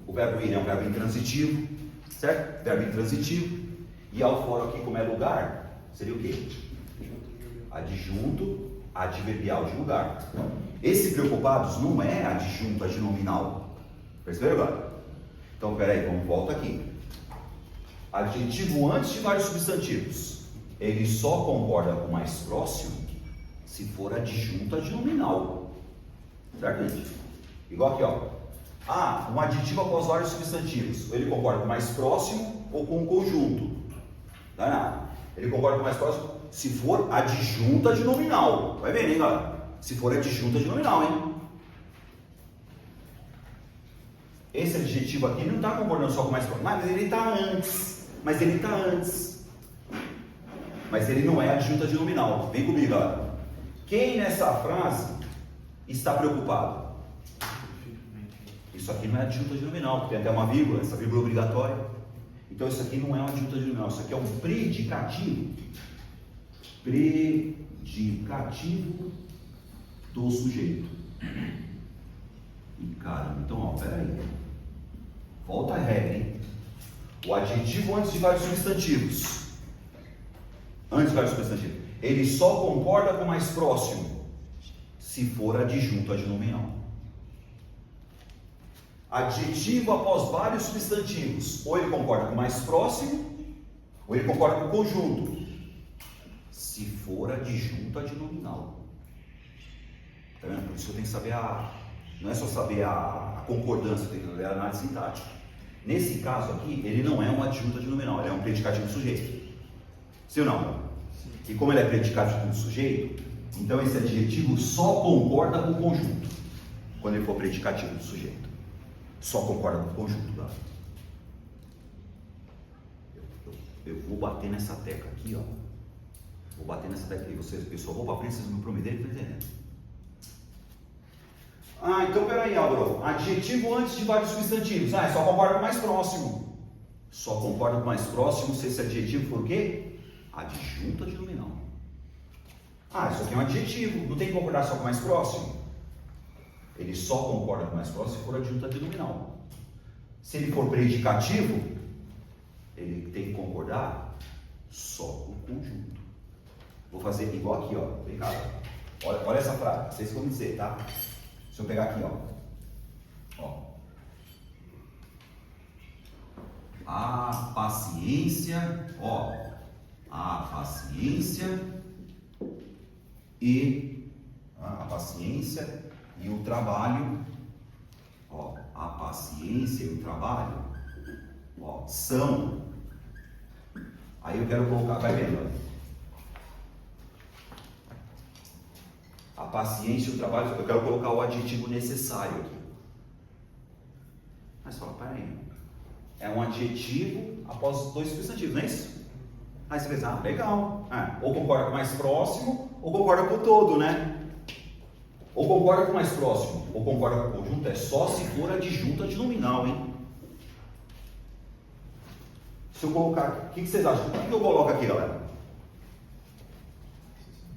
O verbo ir é um verbo intransitivo. Certo? Verbo intransitivo. E ao fórum aqui, como é lugar, seria o quê? Adjunto adverbial de lugar. Esse preocupados não é adjunto adnominal. Perceberam agora? Então, peraí, vamos volta aqui. Adjetivo antes de vários substantivos. Ele só concorda com o mais próximo se for adjunto adnominal. Certo, gente? Igual aqui, ó. Um adjetivo após vários substantivos. Ele concorda com o mais próximo ou com o conjunto? Não é nada. Ele concorda com o mais próximo se for adjunto adnominal. Vai ver, hein, galera? Se for adjunto adnominal, hein? Esse adjetivo aqui não está concordando só com o mais próximo. Mas ele está antes. Mas ele não é adjunto adnominal. Vem comigo, galera. Quem nessa frase está preocupado? Isso aqui não é adjunto adnominal. Tem até uma vírgula. Essa vírgula é obrigatória. Então isso aqui não é um adjunto adnominal. Isso aqui é um predicativo. Predicativo do sujeito. E caramba, então, peraí. Volta a regra, hein? O adjetivo antes de vários substantivos. Antes de vários substantivos. Ele só concorda com o mais próximo se for adjunto adnominal. Adjetivo após vários substantivos. Ou ele concorda com o mais próximo, ou ele concorda com o conjunto. Se for adjunto adnominal. Tá vendo? Por isso que eu tenho que saber não é só saber a concordância, tem que saber a análise sintática. Nesse caso aqui, ele não é um adjunto adnominal, ele é um predicativo do sujeito. Sim ou não? Sim. E como ele é predicativo do sujeito, então esse adjetivo só concorda com o conjunto. Quando ele for predicativo do sujeito. Só concorda com o conjunto, tá? Eu vou bater nessa tecla aqui, ó. Vou bater nessa tecla aqui. Eu só vou para frente, vocês me prometerem que estão entendendo. Então peraí, Álvaro. Adjetivo antes de vários substantivos. Só concorda com o mais próximo. Só concorda com o mais próximo se esse adjetivo for o quê? Adjunto adnominal. Isso aqui é um adjetivo. Não tem que concordar só com o mais próximo. Ele só concorda com o mais próximo se for adjunto adnominal. Se ele for predicativo, ele tem que concordar só com o conjunto. Vou fazer igual aqui, ó. Vem cá. Olha essa frase. Vocês vão dizer, tá? Se eu pegar aqui, ó. A paciência, a paciência e o trabalho, a paciência e o trabalho, são. Aí eu quero colocar, vai vendo, a paciência e o trabalho, eu quero colocar o adjetivo necessário aqui. Mas fala, peraí. É um adjetivo após dois substantivos, não é isso? Aí você pensa, legal. Ou concorda com o mais próximo, ou concorda com o todo, né? Ou concorda com o mais próximo, ou concorda com o conjunto, é só se for adjunto adnominal, hein? Se eu colocar, o que vocês acham? O que eu coloco aqui, galera?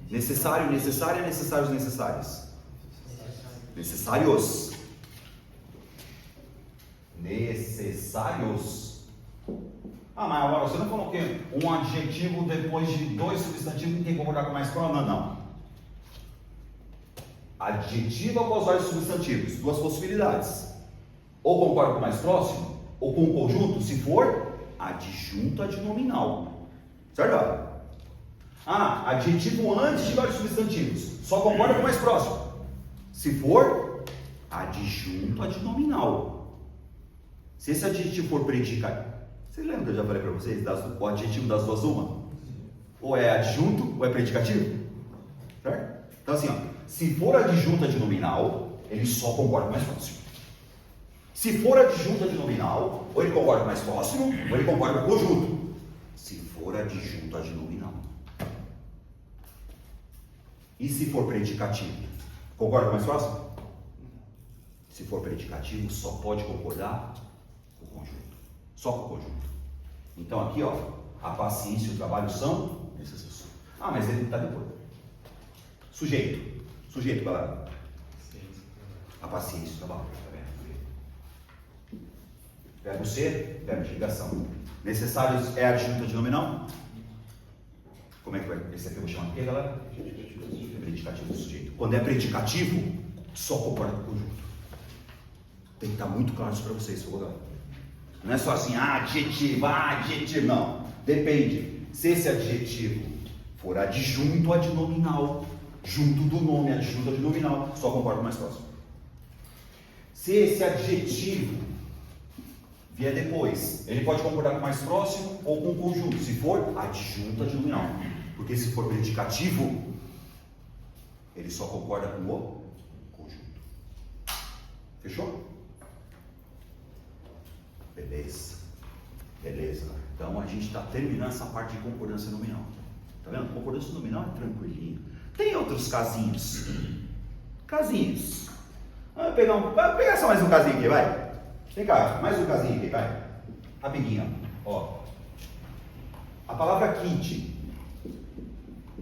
Necessário, necessária, necessários, necessárias. Necessários. Necessários. Mas agora você não falou que um adjetivo depois de dois substantivos não tem que concordar com o mais próximo? Não. Adjetivo após vários substantivos. Duas possibilidades. Ou concorda com o mais próximo, ou com o conjunto, se for adjunto adnominal. Certo? Adjetivo antes de vários substantivos. Só concorda com o mais próximo. Se for adjunto adnominal. Se esse adjetivo for predicativo. Vocês lembram que eu já falei para vocês? O adjetivo das duas uma? Ou é adjunto ou é predicativo. Certo? Então assim, se for adjunto adnominal, ele só concorda com o mais próximo. Se for adjunta de nominal, ou ele concorda com o mais próximo, ou ele concorda com o conjunto. Se for adjunta de nominal. E se for predicativo? Concorda com o mais próximo? Se for predicativo, só pode concordar com o conjunto. Só com o conjunto. Então aqui, ó, a paciência e o trabalho são necessários. Ah, mas ele está depois. Sujeito. Sujeito, galera. A paciência e o trabalho. Tá vendo? Verbo ser, verbo de ligação. Necessários é adjunta de nominal? Como é que vai? Esse aqui eu vou chamar de quê, galera? Predicativo do sujeito. Quando é predicativo, só concorda com o conjunto. Tem que estar muito claro isso para vocês, galera. Não é só assim, adjetivo, não. Depende. Se esse adjetivo for adjunto a de nominal, junto do nome, adjunto a de nominal, só concorda com o mais próximo. Se esse adjetivo vier depois, ele pode concordar com o mais próximo ou com o conjunto, se for adjunto a de nominal. Porque se for predicativo, ele só concorda com o conjunto. Fechou? Beleza. Beleza. Então a gente está terminando essa parte de concordância nominal. Tá vendo? Concordância nominal é tranquilinho. Tem outros casinhos. Casinhos. Vamos pegar só mais um casinho aqui, vai. Vem cá, mais um casinho aqui, vai. Rapidinho, ó. A palavra kit.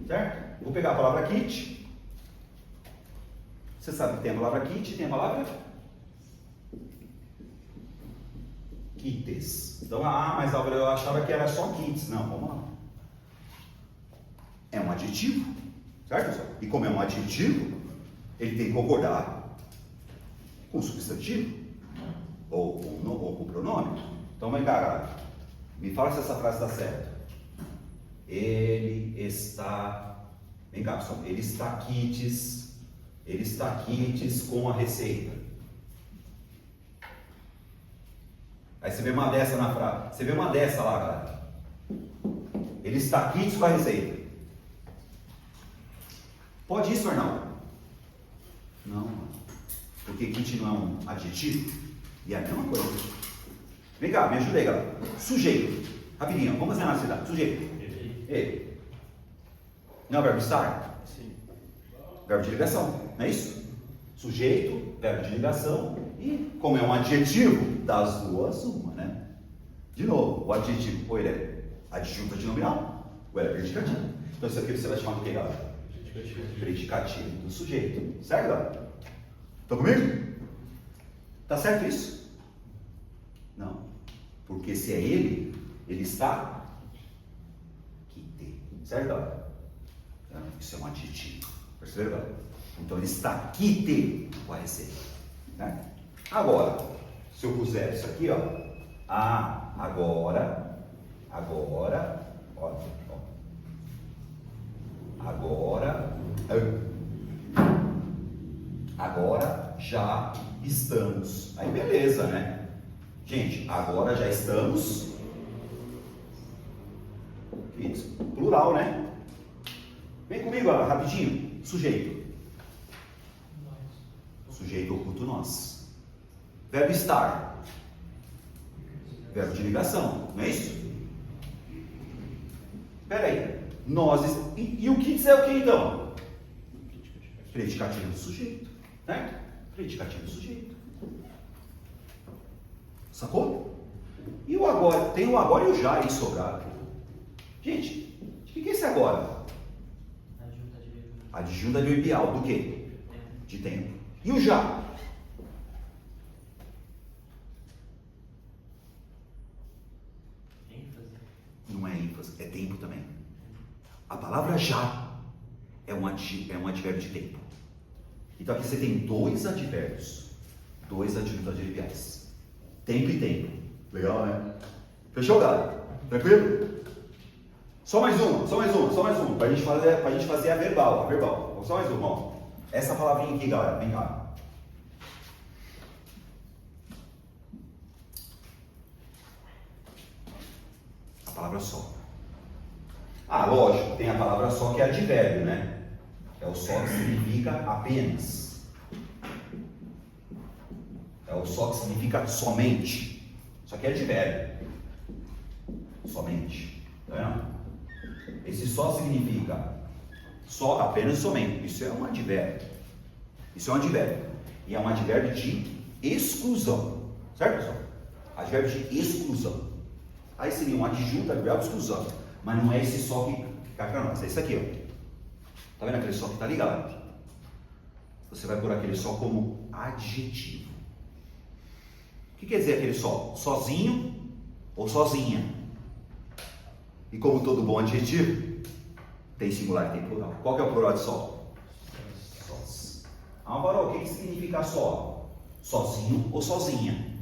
Certo? Vou pegar a palavra kit. Você sabe que tem a palavra kit e tem a palavra kits. Então, mas Álvaro, eu achava que era só kits. Não, vamos lá. É um adjetivo, certo, pessoal? E como é um adjetivo, ele tem que concordar com o substantivo ou com o pronome. Então, vem cá, galera. Me fala se essa frase está certa. Ele está... Vem cá, pessoal. Ele está kits com a receita. Aí você vê uma dessa na frase. Você vê uma dessa lá, galera. Ele está kits com a receita. Pode isso, Arnaldo? Não. Porque kit não é um adjetivo. E é a mesma coisa. Vem cá, me ajuda aí, galera. Sujeito. Rapidinho, vamos fazer na cidade. Sujeito. Ele. Não é o verbo estar? Sim. Verbo de ligação, não é isso? Sujeito, verbo de ligação. E como é um adjetivo, das duas, uma, né? De novo, o adjetivo, ou ele é adjunta de nominal, ou ele é predicativo. Então isso aqui você vai chamar do que, galera? Predicativo do sujeito. Certo, galera? Estão comigo? Tá certo isso? Não. Porque se é ele está quite. Certo, galera? Isso é um adjetivo. Percebeu, galera? Então ele está quite com a receita. Né? Agora, se eu puser isso aqui, ó. Agora, ó. Agora já estamos. Aí beleza, né? Gente, agora já estamos. Isso, plural, né? Vem comigo, ó, rapidinho. Sujeito. Sujeito oculto nós. Verbo estar. Verbo de ligação, não é isso? Espera aí. Nós. E o que é o que então? Predicativo do sujeito. Né? Predicativo do sujeito. Sacou? E o agora? Tem o agora e o já aí sobrado. Gente, o que é esse agora? Adjunta adverbial do quê? De tempo. E o já? Não é ênfase, é tempo também. A palavra já é um advérbio de tempo. Então aqui você tem dois advérbios, dois adjuntos adverbiais. Tempo e tempo. Legal, né? Fechou, galera? Tranquilo? Só mais uma. Pra gente fazer a verbal. Só mais uma, ó. Essa palavrinha aqui, galera, vem cá. A palavra só. Lógico, tem a palavra só que é advérbio, né? É o só que significa apenas. É o só que significa somente. Isso aqui é advérbio. Somente. Tá vendo? Esse só significa só, apenas somente. Isso é um advérbio. Isso é um advérbio. E é um advérbio de exclusão. Certo, pessoal? Advérbio de exclusão. Aí seria um adjunto, advérbio de exclusão. Mas não é esse só que fica para nós. É isso aqui, ó. Tá vendo aquele só que tá ali, galera? Você vai pôr aquele só como adjetivo. O que quer dizer aquele só? Sozinho ou sozinha? E como todo bom adjetivo, tem singular e tem plural. Qual que é o plural de só? Sós. Álvaro, o que significa só? Sozinho ou sozinha?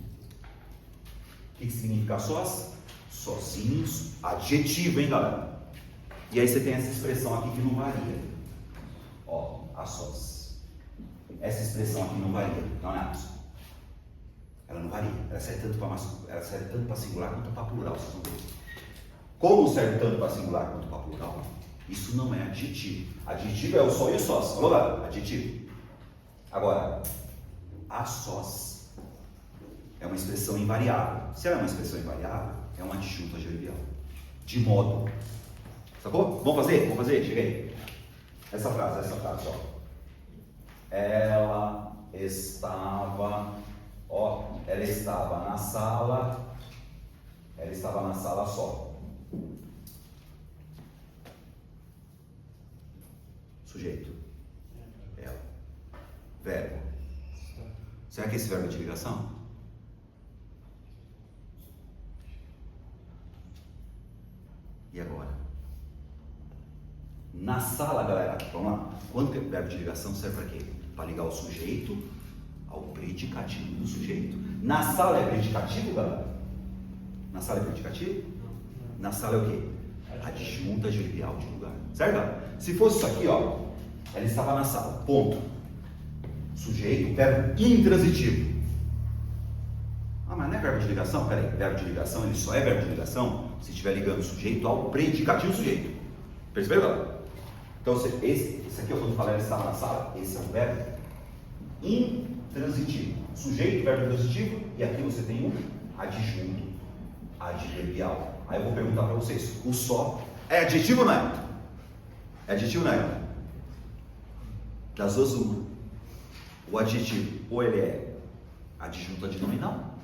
O que significa sós? Sozinhos, adjetivo, hein, galera? E aí você tem essa expressão aqui que não varia. Ó, a sós. Essa expressão aqui não varia. Não é isso? Ela não varia. Ela serve tanto para singular quanto para plural. Vocês vão ver. Como serve tanto para singular quanto para plural? Isso não é adjetivo. Adjetivo é o só e o sós. Falou lá? Adjetivo. Agora, a sós é uma expressão invariável. Se ela é uma expressão invariável, é um adjunto adverbial. De modo. Sacou? Vamos fazer? Vamos fazer? Chega aí. Essa frase, ó. Ela estava na sala. Ela estava na sala só. Sujeito. Ela. Verbo. Será que esse verbo é de ligação? E agora? Na sala, galera, vamos lá. Quando tem verbo de ligação, serve para quê? Para ligar o sujeito ao predicativo do sujeito. Na sala é predicativo, galera? Na sala é predicativo? Na sala é o quê? Adjunto adverbial de lugar. Certo, galera? Se fosse isso aqui, ó. Ela estava na sala. Ponto. Sujeito, verbo intransitivo. Ah, mas não é verbo de ligação? Peraí, verbo de ligação, ele só é verbo de ligação se estiver ligando o sujeito ao predicativo do sujeito. Percebeu, galera? Então, esse aqui, quando eu falei ela estava na sala, esse é um verbo intransitivo. Sujeito, verbo intransitivo, e aqui você tem um adjunto adverbial. Aí eu vou perguntar para vocês, o só é adjetivo ou não é? É adjetivo ou não é? Das duas, uma. O adjetivo, ou ele é adjunto adnominal,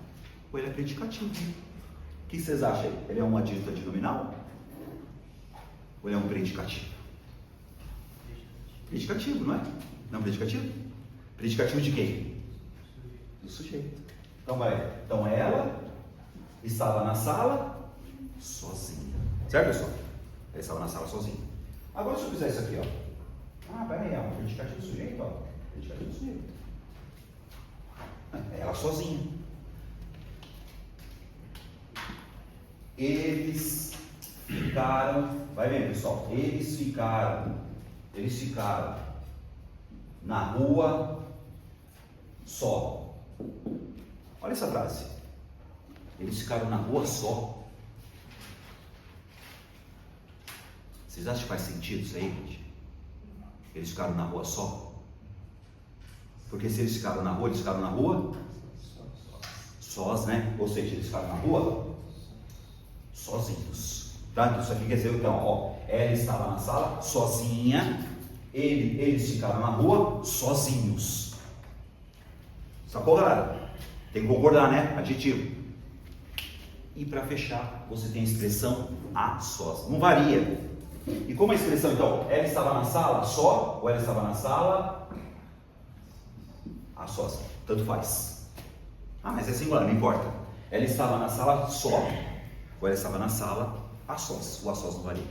ou ele é predicativo. O que vocês acham aí? Ele é um adjunto adnominal? Ou ele é um predicativo? Predicativo, não é? Não é predicativo? Predicativo de quem? Do sujeito. Então vai. Então ela estava na sala sozinha. Certo, pessoal? Ela estava na sala sozinha. Agora se eu fizer isso aqui, ó. Ah, peraí, é um predicativo do sujeito, ó. Predicativo do sujeito. Ela sozinha. Eles ficaram, vai vendo, pessoal, eles ficaram na rua só. Olha essa frase. Eles ficaram na rua só. Vocês acham que faz sentido isso aí, gente? Eles ficaram na rua só? Porque se eles ficaram na rua sós, né? Ou seja, eles ficaram na rua sozinhos. Tá? Então isso aqui quer dizer, então, ó, ela estava na sala sozinha, eles ficaram na rua sozinhos. Sacou, galera? Tem que concordar, né? Adjetivo. E para fechar, você tem a expressão a sós. Não varia. E como a expressão, então, ela estava na sala só, ou ela estava na sala a sós? Tanto faz. Ah, mas é singular, não importa. Ela estava na sala só, ou ela estava na sala a sós. O a sós não varia.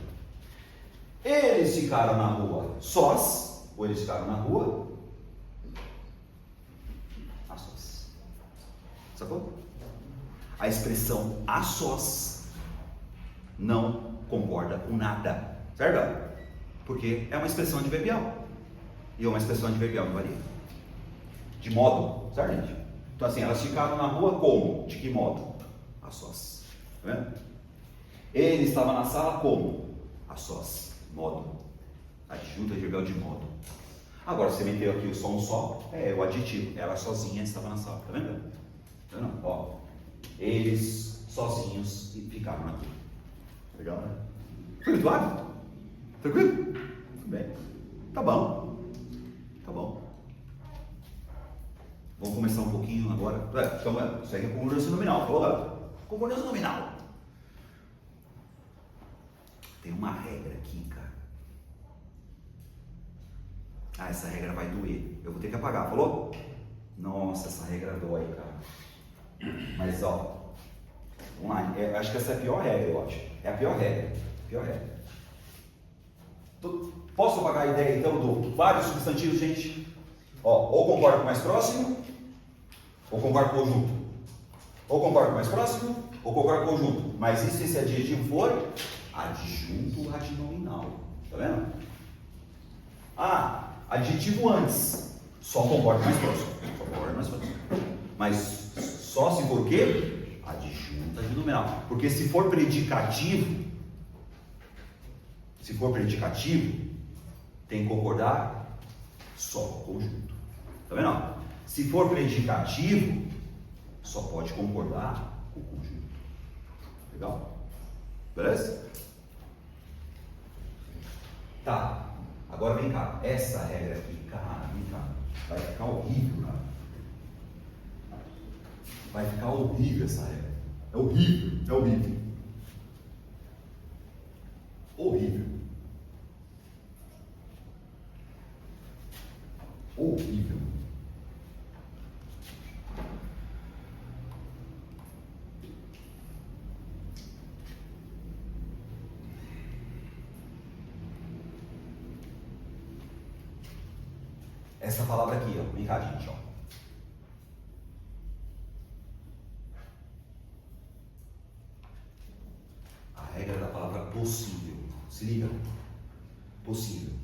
Eles ficaram na rua sós, ou eles ficaram na rua a sós. Sacou? A expressão a sós não concorda com nada. Certo? Porque é uma expressão adverbial. E uma expressão adverbial não varia. De modo, certo, gente? Então assim, elas ficaram na rua como? De que modo? A sós. Tá vendo? Ele estava na sala como? A sós. Modo. Adjunto adverbial de modo. Agora, você meteu aqui o som só, é o adjetivo. Ela sozinha estava na sala, tá vendo? Tá vendo? Ó, eles sozinhos ficaram aqui. Legal, né? Foi muito rápido? Tranquilo? Tudo bem. Tá bom. Tá bom. Vamos começar um pouquinho agora. Então, isso aqui é concordância nominal. Concordância nominal. Tem uma regra aqui, cara. Ah, essa regra vai doer. Eu vou ter que apagar, falou? Nossa, essa regra dói, cara. Mas, ó. Vamos lá. Eu acho que essa é a pior regra, eu acho. É a pior regra. Pior regra. Posso apagar a ideia, então, do vários substantivos, gente? Ó, ou concordo com o mais próximo, ou concordo com o conjunto. Ou concordo com o mais próximo, ou concordo com o conjunto. Mas e se esse adjetivo for adjunto adnominal? Tá vendo? Ah, adjetivo antes. Só concordo com o mais próximo. Só concordo com o mais próximo. Mas só se for o quê? Adjunto adnominal. Porque se for predicativo, tem que concordar só com o conjunto. Tá vendo? Se for predicativo, só pode concordar com o conjunto. Legal? Beleza? Tá. Agora vem cá. Essa regra aqui, cara, vem cá. Vai ficar horrível, cara. Vai ficar horrível essa regra. É horrível. É horrível. Horrível. Horrível. Essa palavra aqui, ó. Vem cá, gente, ó. A regra da palavra possível. Se liga. Possível.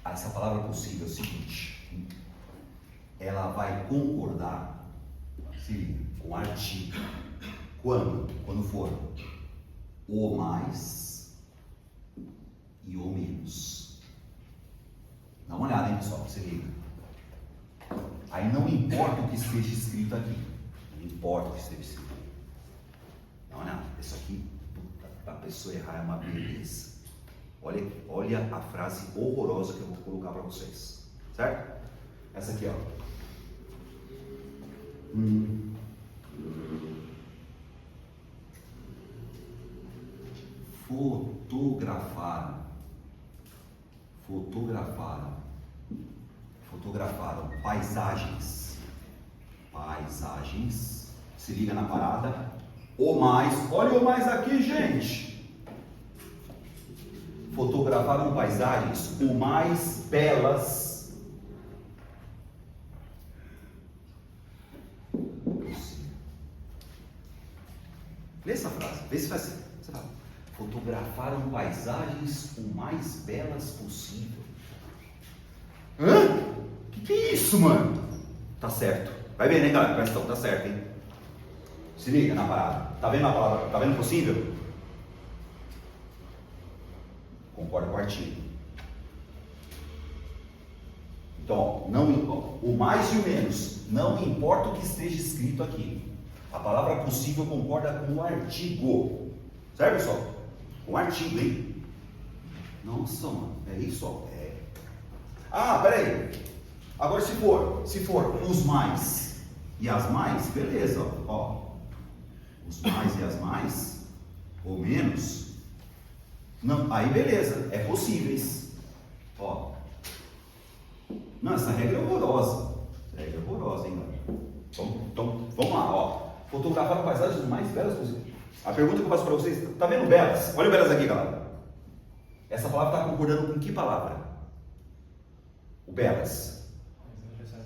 Essa palavra possível é o seguinte. Ela vai concordar, se liga, com artigo. Quando for o mais e o menos. Dá uma olhada, hein, pessoal, se liga. Aí não importa o que esteja escrito aqui. Não importa o que esteja escrito aqui. Dá uma olhada. Isso aqui, a pessoa errar é uma beleza. Olha a frase horrorosa que eu vou colocar para vocês. Certo? Essa aqui, ó. Fotografaram paisagens. Se liga na parada. O mais, olha o mais aqui, gente. Fotografaram paisagens o mais belas. Lê essa frase, vê se faz assim. Fotografaram paisagens o mais belas possível. Hã? Que é isso, mano? Tá certo. Vai ver, né, galera? Presta atenção, tá certo, hein? Se liga na parada. Tá vendo a palavra? Tá vendo possível? Concorda com o artigo. Então, o mais e o menos. Não importa o que esteja escrito aqui. A palavra possível concorda com o artigo. Certo, pessoal? Com o artigo, hein? Nossa, mano. É isso, ó. É. Ah, peraí. Agora, se for os mais e as mais, beleza, ó. Os mais e as mais, ou menos, não, aí beleza, é possíveis. Ó. Não, essa regra é horrorosa. Essa regra é horrorosa, hein, galera? Então, vamos lá, ó. Fotografar paisagens mais belas possíveis. A pergunta que eu faço para vocês, tá vendo belas? Olha o belas aqui, galera. Essa palavra está concordando com que palavra? O belas.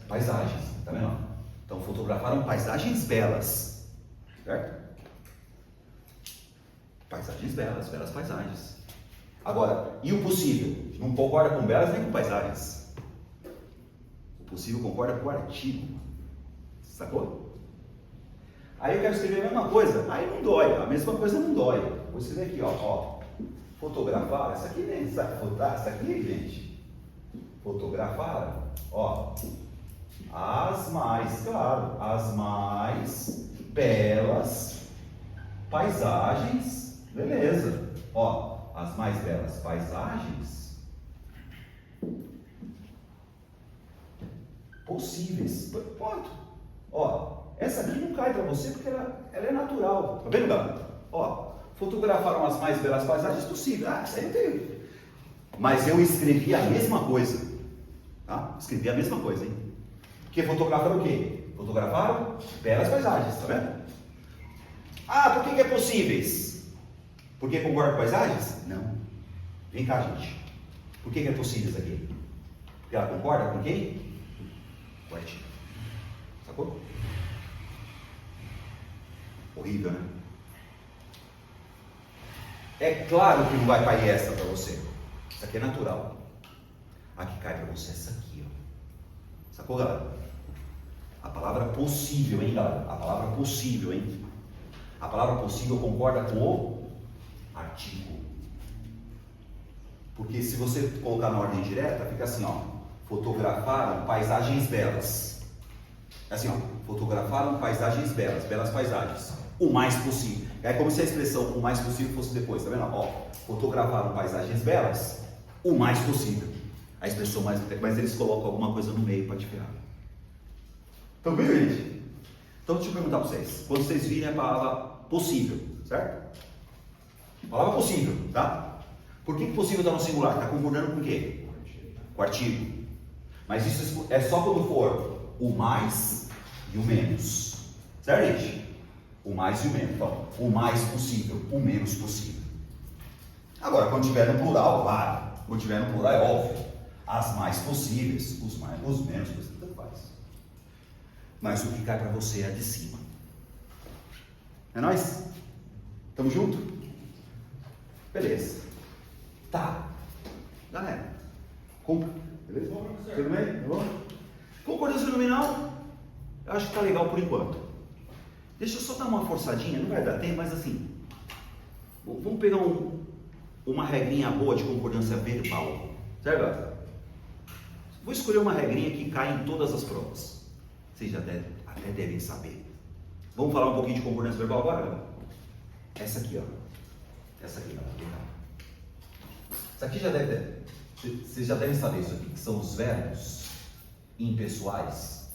Paisagens, tá vendo? Então fotografaram paisagens belas, certo? Paisagens belas, belas paisagens. Agora, e o possível? Não concorda com belas nem com paisagens. O possível concorda com o artigo. Sacou? Aí eu quero escrever a mesma coisa. Aí não dói. A mesma coisa não dói. Vou escrever aqui, ó. Fotografar. Essa aqui, né? Essa aqui, gente. Fotografar. Ó. As mais, claro, as mais belas paisagens. Beleza. Ó, as mais belas paisagens possíveis. Ponto. Ó, essa aqui não cai para você porque ela é natural. Tá vendo, galera? Ó, fotografaram as mais belas paisagens possíveis. Ah, isso aí eu tenho. Mas eu escrevi a mesma coisa. Tá? Escrevi a mesma coisa, hein? Porque fotografaram o quê? Fotografaram belas paisagens, tá vendo? Ah, por que é possíveis? Porque concorda com paisagens? Não. Vem cá, gente. Por que é possíveis aqui? Porque ela concorda com quem? Com o artigo. Sacou? Horrível, né? É claro que não vai cair essa para você. Isso aqui é natural. A que cai para você é essa aqui, ó. Sacou, galera? A palavra possível, hein, galera? A palavra possível, hein? A palavra possível concorda com o artigo. Porque se você colocar na ordem direta, fica assim, ó. Fotografaram paisagens belas. É assim, ó. Fotografaram paisagens belas, belas paisagens. O mais possível. É como se a expressão o mais possível fosse depois, tá vendo? Ó, fotografaram paisagens belas, o mais possível. A expressão mais, mas eles colocam alguma coisa no meio para te ferrar. Estão vendo, gente? Então deixa eu perguntar para vocês. Quando vocês virem a palavra possível, certo? Palavra possível, tá? Por que possível está no singular? Está concordando com o quê? Com o artigo. Mas isso é só quando for o mais e o menos. Certo, gente? O mais e o menos. Então, o mais possível, o menos possível. Agora, quando tiver no plural, claro. Quando tiver no plural, é óbvio. As mais possíveis, os menos possíveis, tanto faz. Mas o que cai para você é a de cima. É nóis? Tamo junto? Beleza. Tá. Galera. Beleza? Tudo bem? Tá bom? Concordância nominal, eu acho que tá legal por enquanto. Deixa eu só dar uma forçadinha, não vai dar tempo, mas assim. Vamos pegar uma regrinha boa de concordância verbal. Certo, galera? Vou escolher uma regrinha que cai em todas as provas. Vocês já até devem saber. Vamos falar um pouquinho de concordância verbal agora, galera? Essa aqui, ó. Essa aqui, galera. Isso aqui já deve. Vocês já devem saber isso aqui, que são os verbos impessoais.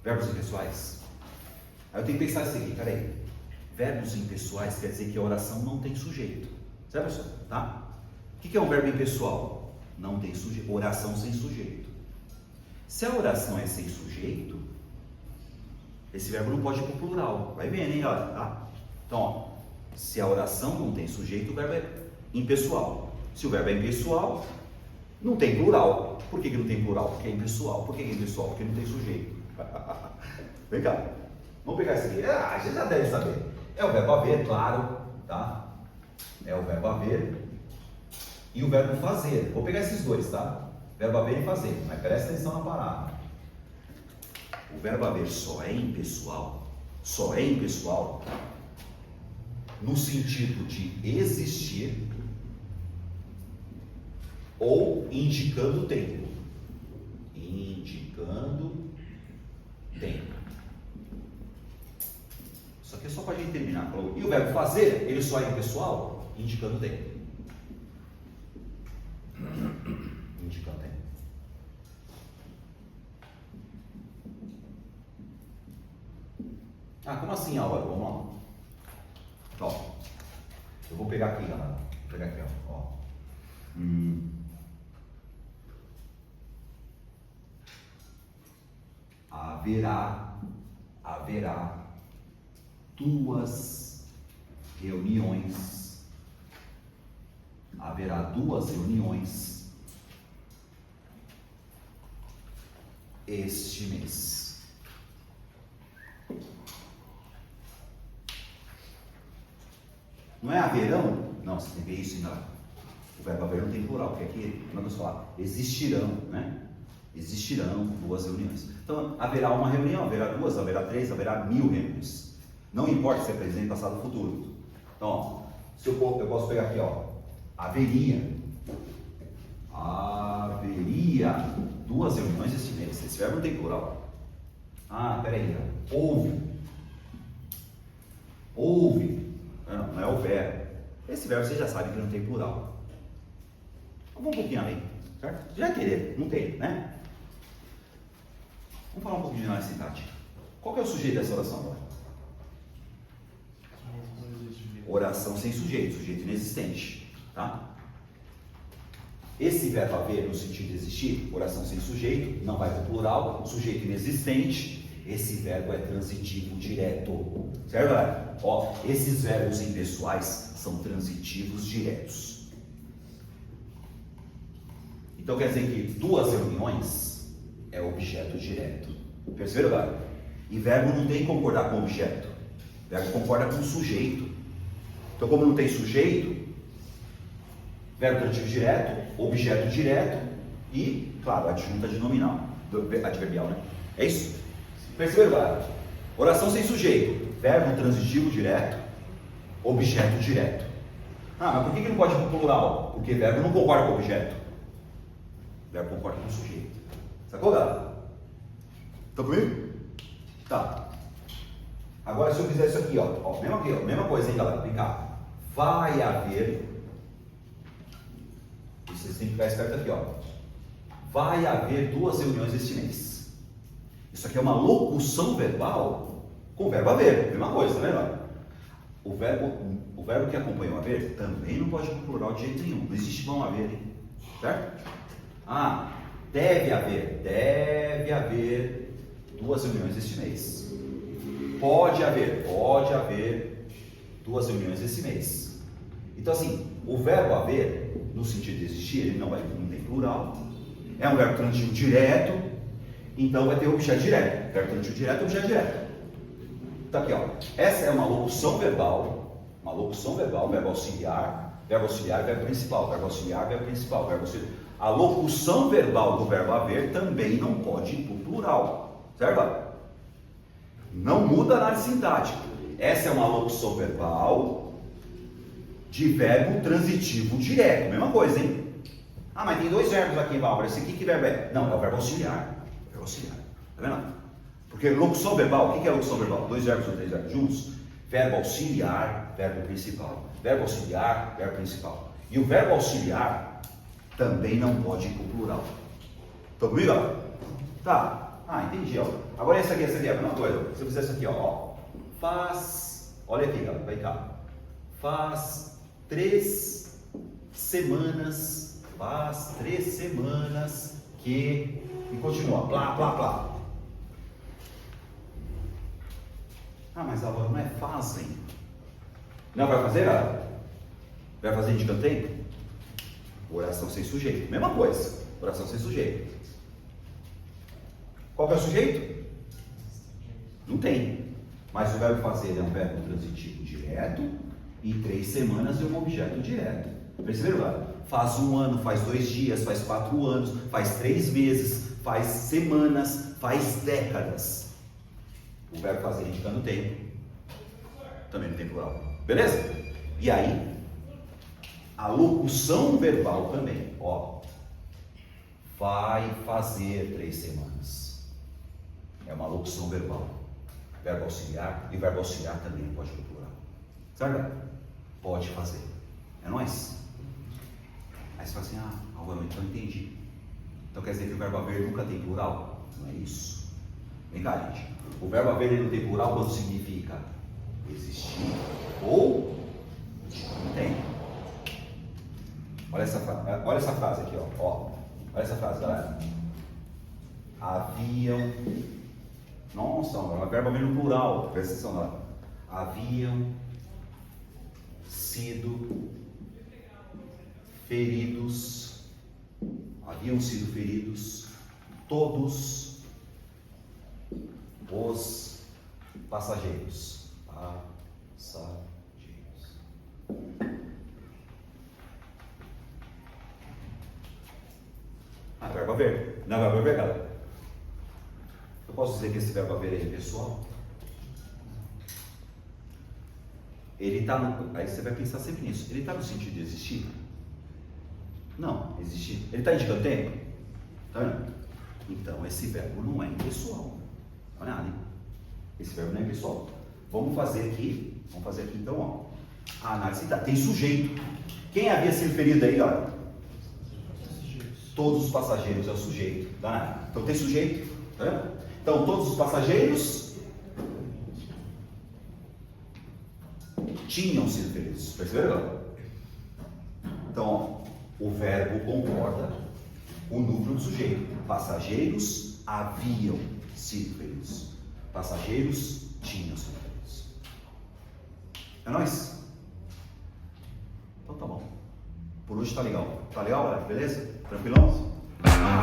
Verbos impessoais. Aí eu tenho que pensar isso aqui, peraí. Verbos impessoais quer dizer que a oração não tem sujeito. Certo, pessoal? Tá? O que é um verbo impessoal? Não tem sujeito. Oração sem sujeito. Se a oração é sem sujeito, esse verbo não pode ir para o plural. Vai vendo, hein, galera? Tá? Então, ó, se a oração não tem sujeito, o verbo é impessoal. Se o verbo é impessoal, não tem plural. Por que não tem plural? Porque é impessoal. Por que é impessoal? Porque não tem sujeito. Vem cá. Vamos pegar isso aqui. Ah, você já deve saber. É o verbo haver, claro. Tá? É o verbo haver. E o verbo fazer. Vou pegar esses dois, tá? Verbo haver e fazer. Mas presta atenção na parada. O verbo haver só é impessoal. Só é impessoal no sentido de existir ou indicando tempo. Indicando tempo. Isso aqui é só para a gente terminar. E o verbo fazer, ele só é impessoal indicando tempo. Indicando tempo. Ah, como assim a hora? Vamos lá. Ó, eu vou pegar aqui, galera. Vou pegar aqui, ó. Haverá duas reuniões. Haverá duas reuniões este mês. Não é haverão? Não, você tem que ver isso, ainda. O verbo haver não tem plural, porque aqui, como eu falar, existirão, né? Existirão duas reuniões. Então, haverá uma reunião, haverá duas, haverá três, haverá 1000 reuniões. Não importa se é presente, passado ou futuro. Então, ó, se eu posso pegar aqui, ó, Haveria. Haveria 2 reuniões este mês. Esse verbo não tem plural. Ah, peraí. Houve. Houve. Não é houver. Esse verbo você já sabe que não tem plural. Vamos um pouquinho além, certo? Já querer, não tem, né? Vamos falar um pouquinho de análise sintática. Qual que é o sujeito dessa oração agora? Oração sem sujeito, sujeito inexistente, tá? Esse verbo haver, no sentido de existir, oração sem sujeito, não vai para o plural, sujeito inexistente, esse verbo é transitivo direto, certo, galera? Ó, esses verbos impessoais são transitivos diretos. Então quer dizer que 2 reuniões é objeto direto. Perceberam, galera? E verbo não tem que concordar com objeto, verbo concorda com sujeito. Então, como não tem sujeito, verbo transitivo direto, objeto direto e, claro, adjunta de nominal, adverbial, né? É isso? Perceberam, galera? Oração sem sujeito, verbo transitivo direto, objeto direto. Ah, mas por que não pode ir para o plural? Porque verbo não concorda com objeto. Verbo concorda com sujeito. Sacou, galera? Tá comigo? Tá. Agora, se eu fizer isso aqui, ó, mesma coisa, hein, galera? Vem cá. Vai haver, vocês têm que ficar esperto aqui, ó. Vai haver 2 reuniões este mês. Isso aqui é uma locução verbal com o verbo haver, mesma coisa, tá vendo? O verbo que acompanha o haver também não pode ir para o plural de jeito nenhum. Não existe vão haver, hein? Certo? Ah, deve haver 2 reuniões este mês. Pode haver 2 reuniões esse mês. Então assim, o verbo haver, no sentido de existir, ele não tem plural. É um verbo transitivo direto, então vai ter objeto direto. Verbo transitivo direto, objeto direto. Então aqui, ó. Essa é uma locução verbal, verbo auxiliar, verbo principal, verbo auxiliar, verbo principal, verbo auxiliar. A locução verbal do verbo haver também não pode ir para o plural, certo? Não muda a análise sintática. Essa é uma locução verbal de verbo transitivo direto. Mesma coisa, hein? Ah, mas tem 2 verbos aqui, Bárbara. Esse aqui que verbo é? Não, é o verbo auxiliar. Verbo auxiliar. Tá vendo? Porque locução verbal, o que é locução verbal? 2 verbos ou 3 verbos juntos? Verbo auxiliar, verbo principal. Verbo auxiliar, verbo principal. E o verbo auxiliar também não pode ir para o plural. Estão comigo? Tá. Ah, entendi, ó. Agora essa aqui é a mesma coisa. Se eu fizer isso aqui, ó. Faz. Olha aqui, galera. Vem cá. Faz 3 semanas. Faz 3 semanas que. E continua. Plá, plá, plá. Ah, mas agora não é fazem. Não vai fazer, galera? Vai fazer indicando tempo? Oração sem sujeito. Mesma coisa. Oração sem sujeito. Qual que é o sujeito? Não tem. Mas o verbo fazer é um verbo transitivo direto e 3 semanas é um objeto direto. Perceberam, galera? Faz 1 ano, faz 2 dias, faz 4 anos, faz 3 meses, faz semanas, faz décadas. O verbo fazer indicando tempo. Também não tem plural. Beleza? E aí, a locução verbal também. Ó. Vai fazer 3 semanas. É uma locução verbal. Verbo auxiliar. E o verbo auxiliar também não pode ir para o plural. Certo? Pode fazer. É nóis? Aí você fala assim, agora então eu entendi. Então quer dizer que o verbo haver nunca tem plural? Não é isso. Vem cá, gente. O verbo haver ele não tem plural quando significa existir ou não tem. Olha essa frase aqui, ó. Olha essa frase, galera. Haviam. Nossa, é um verbo haver no plural. Presta atenção lá. Haviam sido feridos. Haviam sido feridos todos os passageiros. Verbo haver. Não é verbo haver, galera. Eu posso dizer que esse verbo haver é pessoal? Ele está no... Aí você vai pensar sempre nisso. Ele está no sentido de existir? Não, existe. Ele está indicando tempo? Tá vendo? Então, esse verbo não é impessoal. Olha nada, hein? Esse verbo não é impessoal. Vamos fazer aqui então, ó. A análise tá. Tem sujeito. Quem havia se referido aí, ó? Todos os passageiros é o sujeito. Tá nada. Então tem sujeito. Tá vendo? Então, todos os passageiros tinham sido felizes. Perceberam? Então, ó, o verbo concorda o núcleo do sujeito. Passageiros haviam sido felizes. Passageiros tinham sido felizes. É nóis? Então tá bom. Por hoje tá legal. Tá legal, galera? Beleza? Tranquilão? Ah,